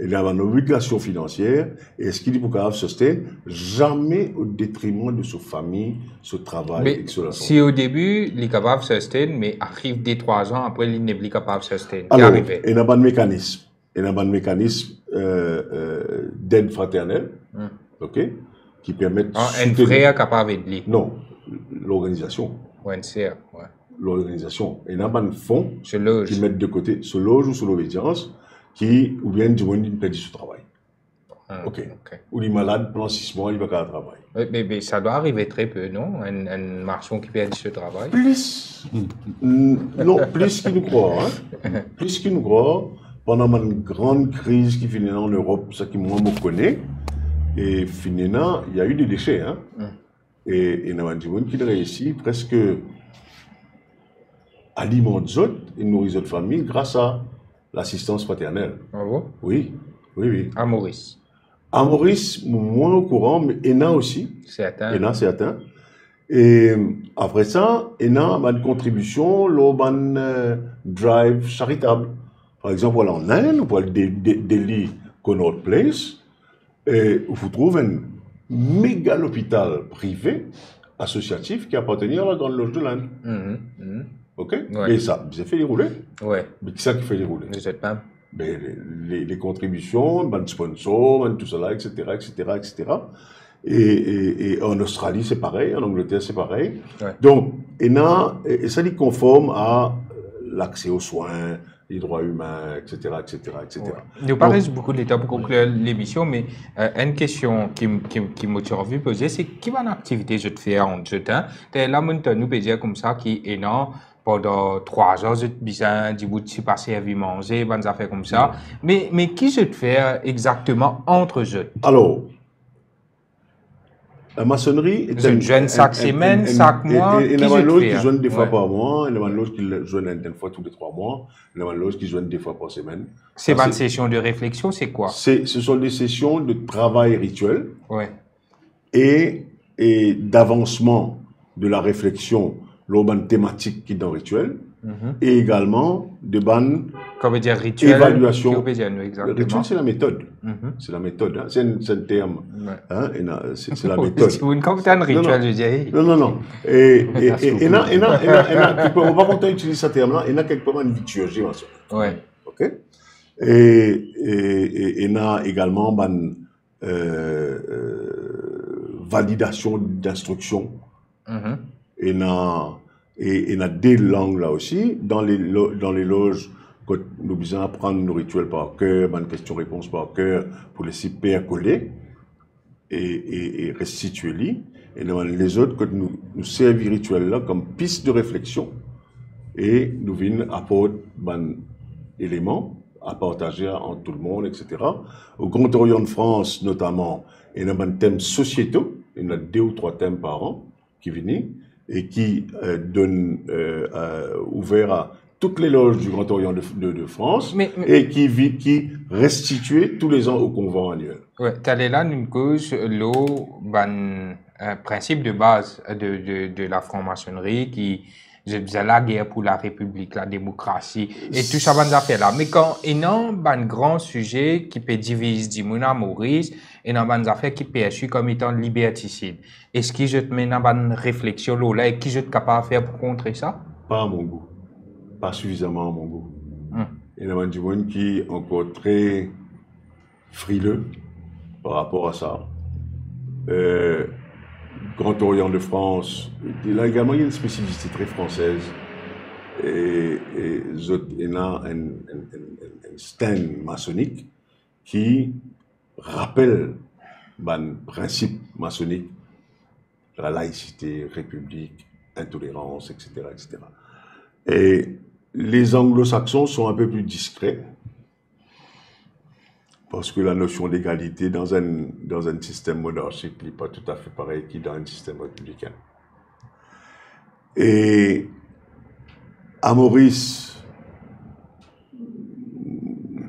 Il a une obligation financière, et ce qu'il dit pour qu'il se soutenir, jamais au détriment de sa famille, son travail, mais si au début, il est capable de se soutenir, mais arrive des 3 ans, après, il n'est plus capable de se soutenir. Alors, il y a un bon mécanisme. Il y a un bon mécanisme d'aide fraternelle, ok, qui permet de un frère capable de lui. Non, l'organisation. Ouais, ouais. L'organisation. Il y a un bon fonds qui loge. mettent de côté, se loge ou sur l'obédience, ou bien du monde qui perdit ce travail. Ok. Ou les malades, pendant 6 mois, il va pas travailler. Mais ça doit arriver très peu, non? Un marchand qui perd ce travail? Plus. Non, plus qu'il nous croit. Hein? Plus qu'il nous croit. Pendant une grande crise qui finit en Europe, ça qui moi me connaît, et finalement, il y a eu des déchets. Hein? Et il y a des gens qui réussit presque à alimenter et nourrir notre famille grâce à l'assistance paternelle. Ah bon? Oui. À Maurice. À Maurice, moins au courant, mais ENA aussi. Certain. ENA, certain. Et après ça, ENA a une contribution, l'urban drive charitable. Par exemple, voilà, en Inde, on voit le Delhi Connaught Place, et vous trouvez un méga hôpital privé associatif qui appartenait à la Grande Loge de l'Inde. Ok? Et ça, vous avez fait dérouler? Ouais. Mais qui ça qui fait dérouler? Vous êtes pas? Les contributions, les sponsors, tout cela, etc., etc., etc. Et en Australie, c'est pareil. En Angleterre, c'est pareil. Ouais. Donc, et ça dit conforme à l'accès aux soins, les droits humains, etc., etc., etc. Ouais. Nous parlons beaucoup de l'État pour conclure l'émission, mais une question qui m'a envie de poser, c'est quelle activité je te fais en ce temps? Là, nous peut dire comme ça, qui est énorme. Pendant 3 heures, je te besoin du bout de passer à vie manger, des affaires comme ça. Mais qui je te fais exactement entre eux? Alors, la maçonnerie est une jeune chaque semaine, chaque mois. Il y en a l'autre qui joignent des fois par mois, il y en a l'autre qui joignent une fois tous les 3 mois, il y en a l'autre qui joignent des fois par semaine. C'est une session de réflexion, c'est quoi? Ce sont des sessions de travail rituel ouais. et d'avancement de la réflexion lors d'une thématique qui est dans le rituel, et également de bonne évaluation. Le rituel, c'est la méthode. C'est la méthode. Hein. C'est un terme. Hein, c'est la méthode. Comme un rituel, je dirais. Non. Et on va pas utiliser ce terme-là. Il y a quelque part une liturgie. Ouais. OK? Et il y a également une validation d'instruction. Et il y a des langues là aussi, dans les loges, quand nous besoin apprendre nos rituels par cœur, une question-réponse par cœur, pour laisser percoler et restituer les. Et dans les autres, quand nous servons rituels là comme piste de réflexion, et nous venons apporter un élément à partager entre tout le monde, etc. Au Grand Orient de France, notamment, il y a un thème sociétaux, il y en a 2 ou 3 thèmes par an qui viennent, et qui donne ouvert à toutes les loges du Grand Orient de France, et qui restitue tous les ans au convent annuel. Oui, tel est là une cause, principe de base de la franc-maçonnerie qui faisait la guerre pour la République, la démocratie, et tout ça, van affaires là. Mais quand il y a un grand sujet qui peut diviser du monde à Maurice, et dans une affaire qui est perçue comme étant liberticide. Est-ce que je te mets dans une réflexion là et qui je suis capable de faire pour contrer ça? Pas à mon goût. Pas suffisamment à mon goût. Il y a du monde qui est encore très frileux par rapport à ça. Grand Orient de France, là également il y a une spécificité très française. Et il y a un stand maçonnique qui rappelle le principe maçonnique, la laïcité, république, intolérance, etc., etc. Et les anglo-saxons sont un peu plus discrets parce que la notion d'égalité dans un système monarchique n'est pas tout à fait pareil que dans un système républicain. Et à Maurice,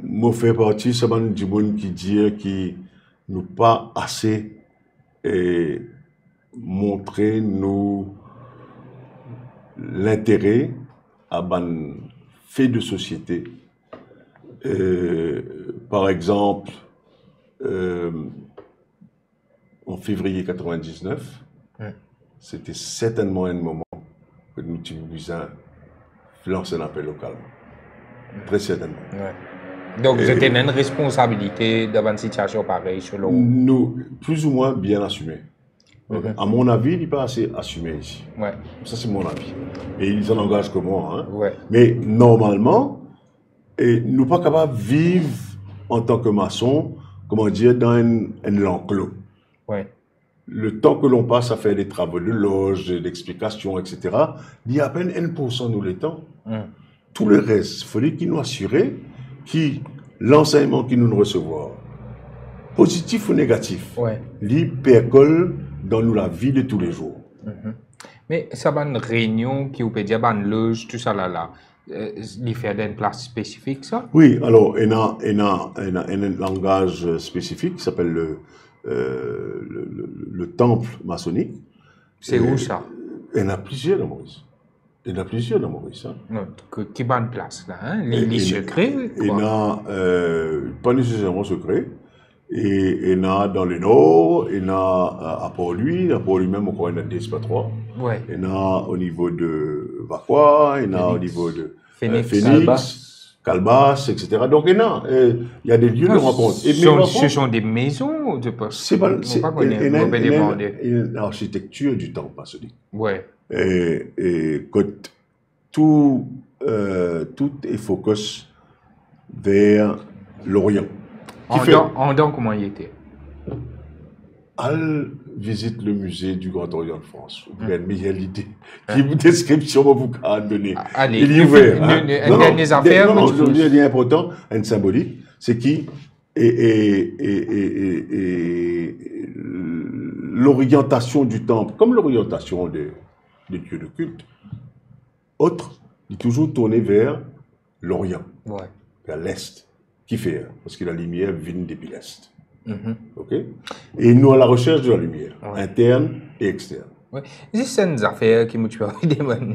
moi fais partie du monde qui dit qu'il nous pas assez montrer l'intérêt à un fait de société. Par exemple, en février 1999, c'était certainement un moment que nous avons lancé un appel local. Très certainement. Donc, vous avez une responsabilité devant une situation pareille, selon vous? Nous, plus ou moins bien assumé. À mon avis, il n'est pas assez assumé ici. Ça, c'est mon avis. Et ils en engagent que moi. Hein. Mais normalement, nous ne sommes pas capables de vivre en tant que maçon, comment dire, dans un enclos. Le temps que l'on passe à faire des travaux de loge, d'explications, etc., il y a à peine 1% nous le temps. Tout le reste, il faut qu'il nous assure que l'enseignement que nous recevons, positif ou négatif, il percole dans nous la vie de tous les jours. Mais ça va une réunion qui vous peut dire, une loge, tout ça là. Il fait d'une place spécifique, ça? Oui, alors, il y a un langage spécifique qui s'appelle le temple maçonnique. C'est où ça? Il y en a plusieurs dans Maurice. Hein. Qui est bonne place, là, hein? Les secrets? Il y en a, pas nécessairement secrets. Et il y en a dans le nord, il y en a à Port-Louis, même encore il y en a 10, pas 3. Il y en a au niveau de Vacqua, il y en a au niveau de Phoenix. Calbas, etc. Donc, il y a des lieux de rencontre. Ce sont des maisons, je pense. C'est pas une architecture du temps passé. Ouais. Et tout est focus vers l'Orient. En dehors, comment il était? Elle visite le musée du Grand Orient de France. Vous avez une meilleure idée. Une description que vous pouvez donner. Allez, il est ouvert. Des affaires. Non, je veux dire, il est important, une symbolique, c'est qui l'orientation du temple, comme l'orientation des dieux de culte, autre, il est toujours tourné vers l'Orient, vers l'Est. Qui fait? Parce que la lumière vient depuis l'Est. Ok? Et nous, à la recherche de la lumière, interne et externe. Ouais. C'est une affaire qui me tue.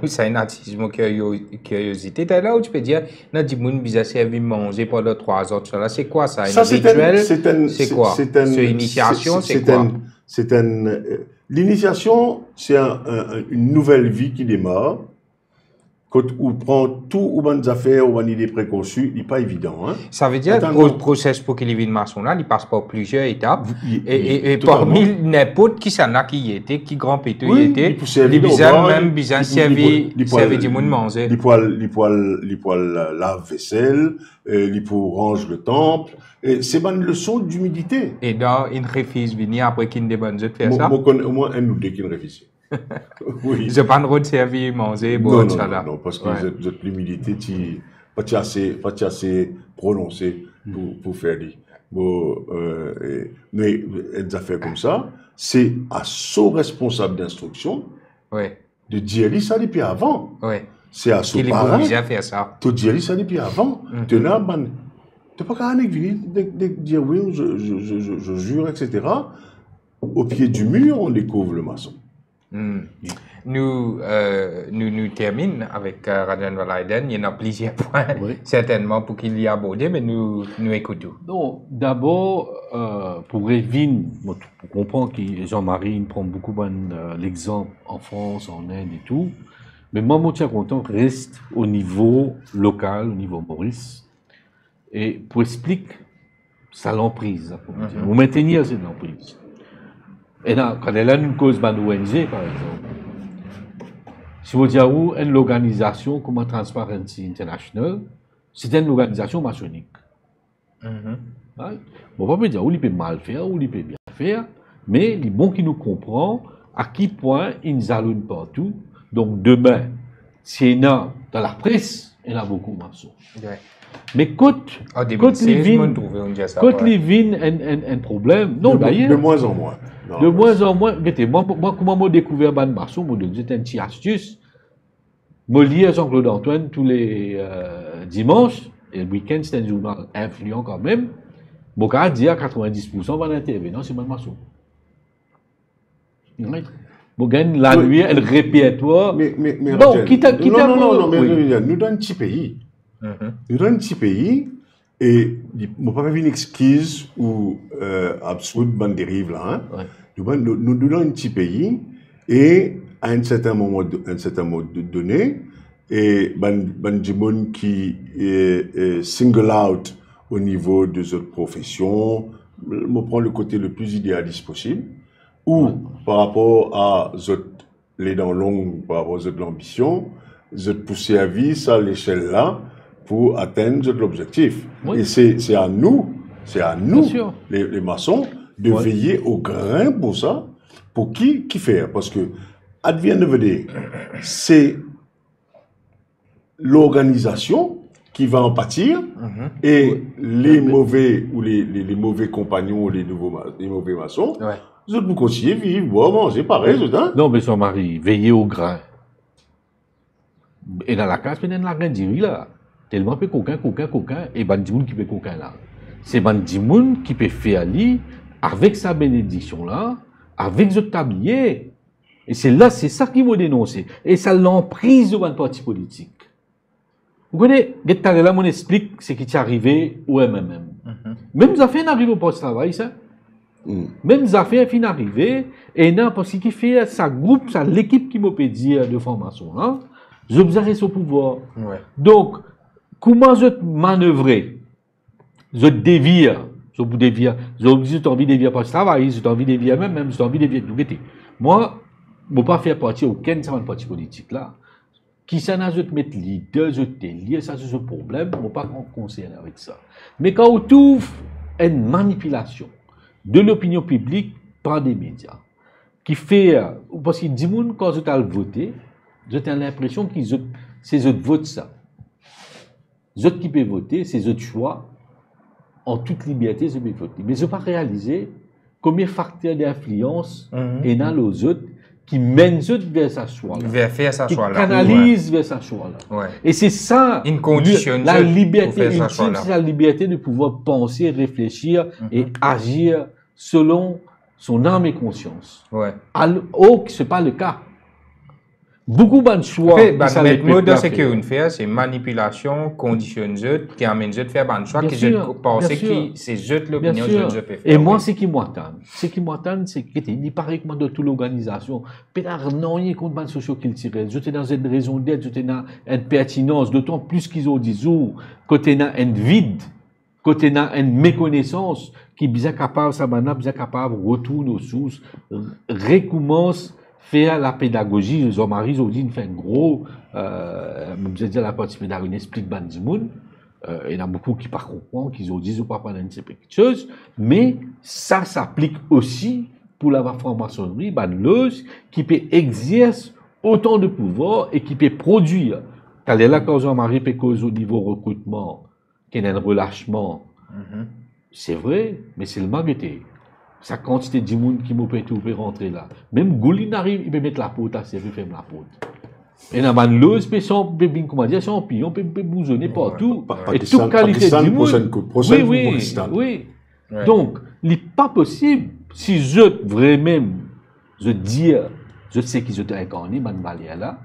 C'est un artiste, curiosité. T'as là où tu peux dire, non, du monde bizarre, servi manger pendant 3 heures. C'est quoi ça? Un rituel? C'est quoi? C'est une initiation? C'est quoi? L'initiation, c'est une nouvelle vie qui démarre. Quand on prend tout ou bonnes affaires ou bonnes idées préconçues, il n'est pas évident. Hein? Ça veut dire que le processus pour qu'il y ait une maçon là, il passe par plusieurs étapes. Et parmi n'importe qui s'en a qui y était, qui grand pété y était, les bizarres même bizarres servi du monde manger. Les poils lave-vaisselle, les poils range le temple. C'est une leçon d'humilité. Et dans une réfise venir après qu'il ne demande de faire ça. Au moins un ou deux qui ne réfléchissent. Oui. Je pas de servir manger non, parce que l'humilité pas assez prononcée pour faire dire. Mais des affaires comme ça, c'est à son responsable d'instruction de dire ça depuis avant. C'est à son parent de dire ça depuis avant. Tu n'as pas qu'à venir dire oui, je jure, etc. Au pied du mur, on découvre le maçon. Nous terminons avec Rajan Valaiden. Il y en a plusieurs points, certainement, pour qu'il y ait abordé, mais nous écoutons. Non, d'abord, pour Révin, pour comprendre que Jean-Marie prend beaucoup l'exemple en France, en Inde et tout, mais moi, je suis content reste au niveau local, au niveau Maurice, et pour expliquer ça l'emprise. Vous maintenir cette emprise. Et là, quand elle a une cause d'ONG, par exemple, si vous dites où une organisation comme Transparency International, c'est une organisation maçonnique. Bon, on peut dire où il peut mal faire, où il peut bien faire, mais il est bon qu'il nous comprend à quel point ils nous allument partout. Donc, demain, s'il y en a dans la presse, il y en a beaucoup de maçons. Mais quand les vignes un problème, non, d'ailleurs. De moins en moins. De moins en moins, moi, comment j'ai découvert ban maçon, c'était une petite astuce. Je lis Jean-Claude Antoine tous les dimanches, et le week-end, c'était un journal influent quand même. Mon gars dit à 90% va l'intervenir, non, c'est ban maçon. Bon, gagne la nuit, elle répertoire. Mais bon, quitte à mais nous donne un petit pays. Nous donne un petit pays, et mon papa une exquise ou absurde bande dérive là. Nous donnons un petit pays, et à un certain moment donné, et ban qui est single out au niveau de cette profession, on prend le côté le plus idéaliste possible, ou par rapport à les dents longues, par rapport à l'ambition, pousser à vie à l'échelle là, pour atteindre l'objectif. Et c'est à nous, les maçons, de veiller au grain pour ça, pour qui faire. Parce que, advienne venir, c'est l'organisation qui va en pâtir, et les mauvais, ou les mauvais compagnons, les mauvais maçons, vous continuez à vivre, boire, manger, pareil, Non, mais son mari, veiller au grain. Et dans la case, il y a la graine d'Iri là. Tellement peu coquin, et bandimoun qui peut coquin là. C'est bandimoun qui peut faire lui, avec sa bénédiction là, avec ce tablier. Et c'est ça qui m'a dénoncé. Et ça l'emprise de mon parti politique. Vous connaissez, là, on explique ce qui est arrivé au MMM. Même ça fait arriver au poste-travail, ça. Même ça fait fin arrivé, et non, parce qu'il fait sa groupe, l'équipe qui m'a dit de formation là, j'observe son pouvoir. Donc, comment je manœuvrer, je dévie, je vous dévie, j'ai envie de dévier par le travail, j'ai envie de dévier même, j'ai envie de dévier tout. Moi, je ne veux pas faire partie aucun parti politique là. Qui s'en a, je te mettre leader, je te lier, ça c'est ce problème, je ne veux pas qu'on concerne avec ça. Mais quand on trouve une manipulation de l'opinion publique par des médias, qui fait, parce qu'il dit, quand je t'ai voté, j'ai l'impression que c'est eux qui votent ça. Eux qui peuvent voter, c'est eux choix, en toute liberté, je peux voter. Mais je n'ai pas réalisé combien de facteurs d'influence il y a aux autres qui mènent vers sa choix-là. Vers sa choix-là. Qui canalisent vers sa choix-là. Ouais. Et c'est ça, la liberté ultime, c'est la liberté de pouvoir penser, réfléchir et agir selon son âme et conscience. Ouais. Oh, ce n'est pas le cas. Beaucoup de choix. Le mot de ce qu'on fait, c'est manipulation, conditionne qui amène à faire des choix, que je pense que c'est juste l'opinion que je peux faire. Et moi, ce qui m'attend, c'est qu'il paraît que dans toute l'organisation, peut-être non, il y a contre les sociaux qu'ils tirent. J'étais dans une raison d'être, j'étais dans une pertinence, d'autant plus qu'ils ont dit, côté dans un vide, côté dans une méconnaissance, qui est bien capable, ça m'a bien capable, retourne aux sources, recommence, faire la pédagogie. Jean-Marie Zodine fait un gros, je dire la partie pédagogie, explique Bandimoun. Il y en a beaucoup qui ne comprennent, qui ont dit, ou pas prendre une chose, mais ça s'applique aussi pour la franc-maçonnerie, Bandeleuse, qui peut exercer autant de pouvoir et qui peut produire. Quand là, quand Jean-Marie peut cause au niveau recrutement, qu'il y a un relâchement, c'est vrai, mais c'est le magaté. Sa quantité de monde qui peut rentrer là. Même Goulin arrive, il peut mettre la pote à servir, faire la pote. Et dans la loge, il peut, comment dire, champignon, peut bousonner partout. Et toute qualité de monde. Oui. Donc, il n'est pas possible, si je vraiment, je dis, je sais qu'ils ont incarné, là,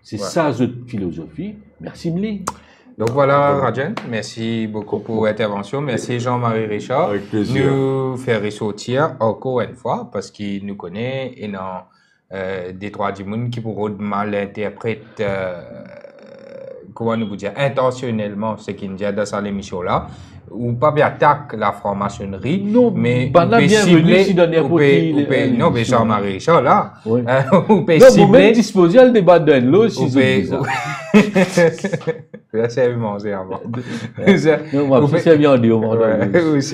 c'est ça, cette philosophie. Merci, Mli. Donc voilà, Rajan, merci beaucoup pour l'intervention. Merci Jean-Marie Richard. Avec plaisir. Nous faire ressortir encore une fois parce qu'il nous connaît et dans des droits du monde qui pourront mal interpréter, comment nous vous dire, intentionnellement ce qu'il dit dans cette émission-là. Ou pas bien attaque la franc-maçonnerie, mais on peut cibler, non, mais Jean-Marie Richard là, on peut cibler. Vous même disposer le débat d'un lot si vous avez ça. Là, c'est manger avant. Vous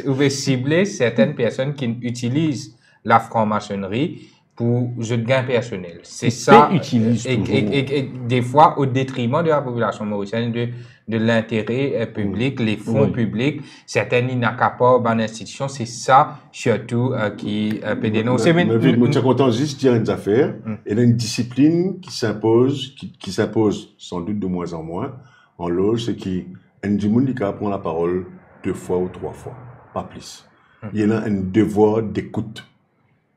pouvez cibler certaines personnes qui utilisent la franc-maçonnerie pour jeu de gain personnel. C'est ça. Et des fois, au détriment de la population mauricienne, de l'intérêt public, les fonds publics, certaines incapables en institution, c'est ça surtout qui peut dénoncer. Mais je suis content juste dire une affaire. Il y a une discipline qui s'impose, qui s'impose sans doute de moins en moins en loge, c'est qu'il y a du monde qui prend la parole 2 fois ou 3 fois, pas plus. Il y a un devoir d'écoute.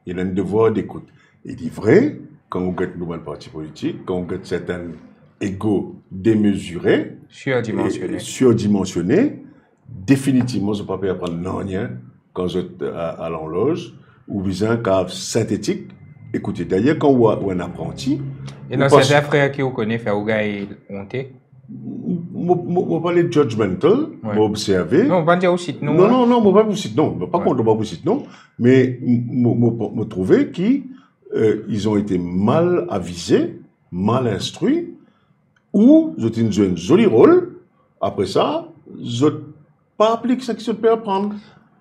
Il y a un devoir d'écoute. Il est vrai, quand on gagne le parti politique, quand on gagne certains égos démesurés, surdimensionnés, définitivement, je ne peux pas apprendre rien quand je suis à l'enloge, ou bien quand synthétique. Écoutez, d'ailleurs, quand on voit un apprenti. Et dans certains frères qui vous connaissent, faire gagner honte. Je parle de judgmental, je observer. Non, on va dire aussi non. Non, je ne vais pas vous citer non. Par contre, je ne vais pas vous citer non. Mais je trouve qu'ils ont été mal avisés, mal instruits, ou ils ont joué un joli rôle. Après ça, ils n'ont pas appliqué ce qu'ils peuvent apprendre.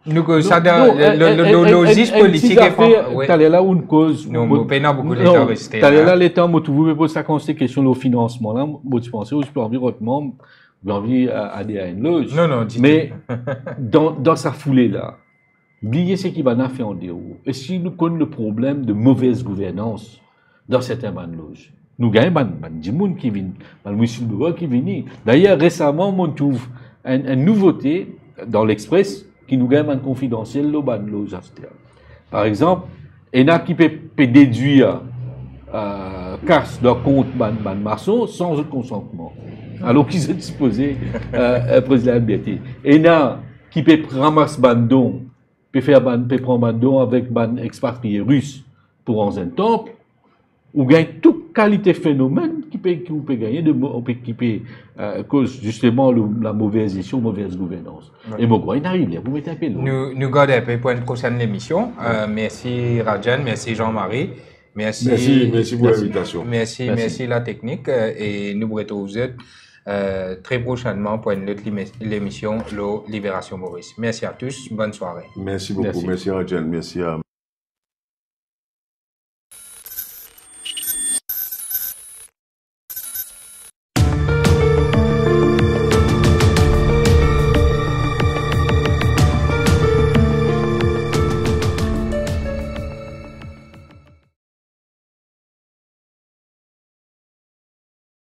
Donc, ça, le logisme politique est pas. T'as là une cause. Non, mais pas beaucoup d'État resté. T'as là l'État, moi, tu veux poser cette question au financement, là, moi, tu pensais, je peux environnement, j'ai envie d'aller à une loge. Non, mais, dans sa foulée, là, oubliez ce qui va en faire en déroule. Et si nous connaissons le problème de mauvaise gouvernance dans certaines bandes loges, nous gagnons des gens qui viennent, des musulmans qui viennent. D'ailleurs, récemment, on trouve une nouveauté dans l'Express qui nous gagne un confidentiel le ban loge. Par exemple, il y en a qui peut déduire casse leur compte ban maçon sans autre consentement. Alors qu'ils sont disposés président de la liberté. Il y en a qui peut ramasser bandon, peut prendre bandon avec ban expatrié russe pour un temple. ou gagne toute qualité phénomène qui peut gagner qui peut cause justement la mauvaise gestion, mauvaise gouvernance. Et bon, il arrive là, vous mettez un peu l'eau. Nous gardons un peu pour une prochaine émission. Merci Rajan, merci Jean-Marie. Merci pour l'invitation. Merci la technique et nous vous retrouvons très prochainement pour une autre émission, Libération Maurice. Merci à tous, bonne soirée. Merci beaucoup, merci Rajan, merci à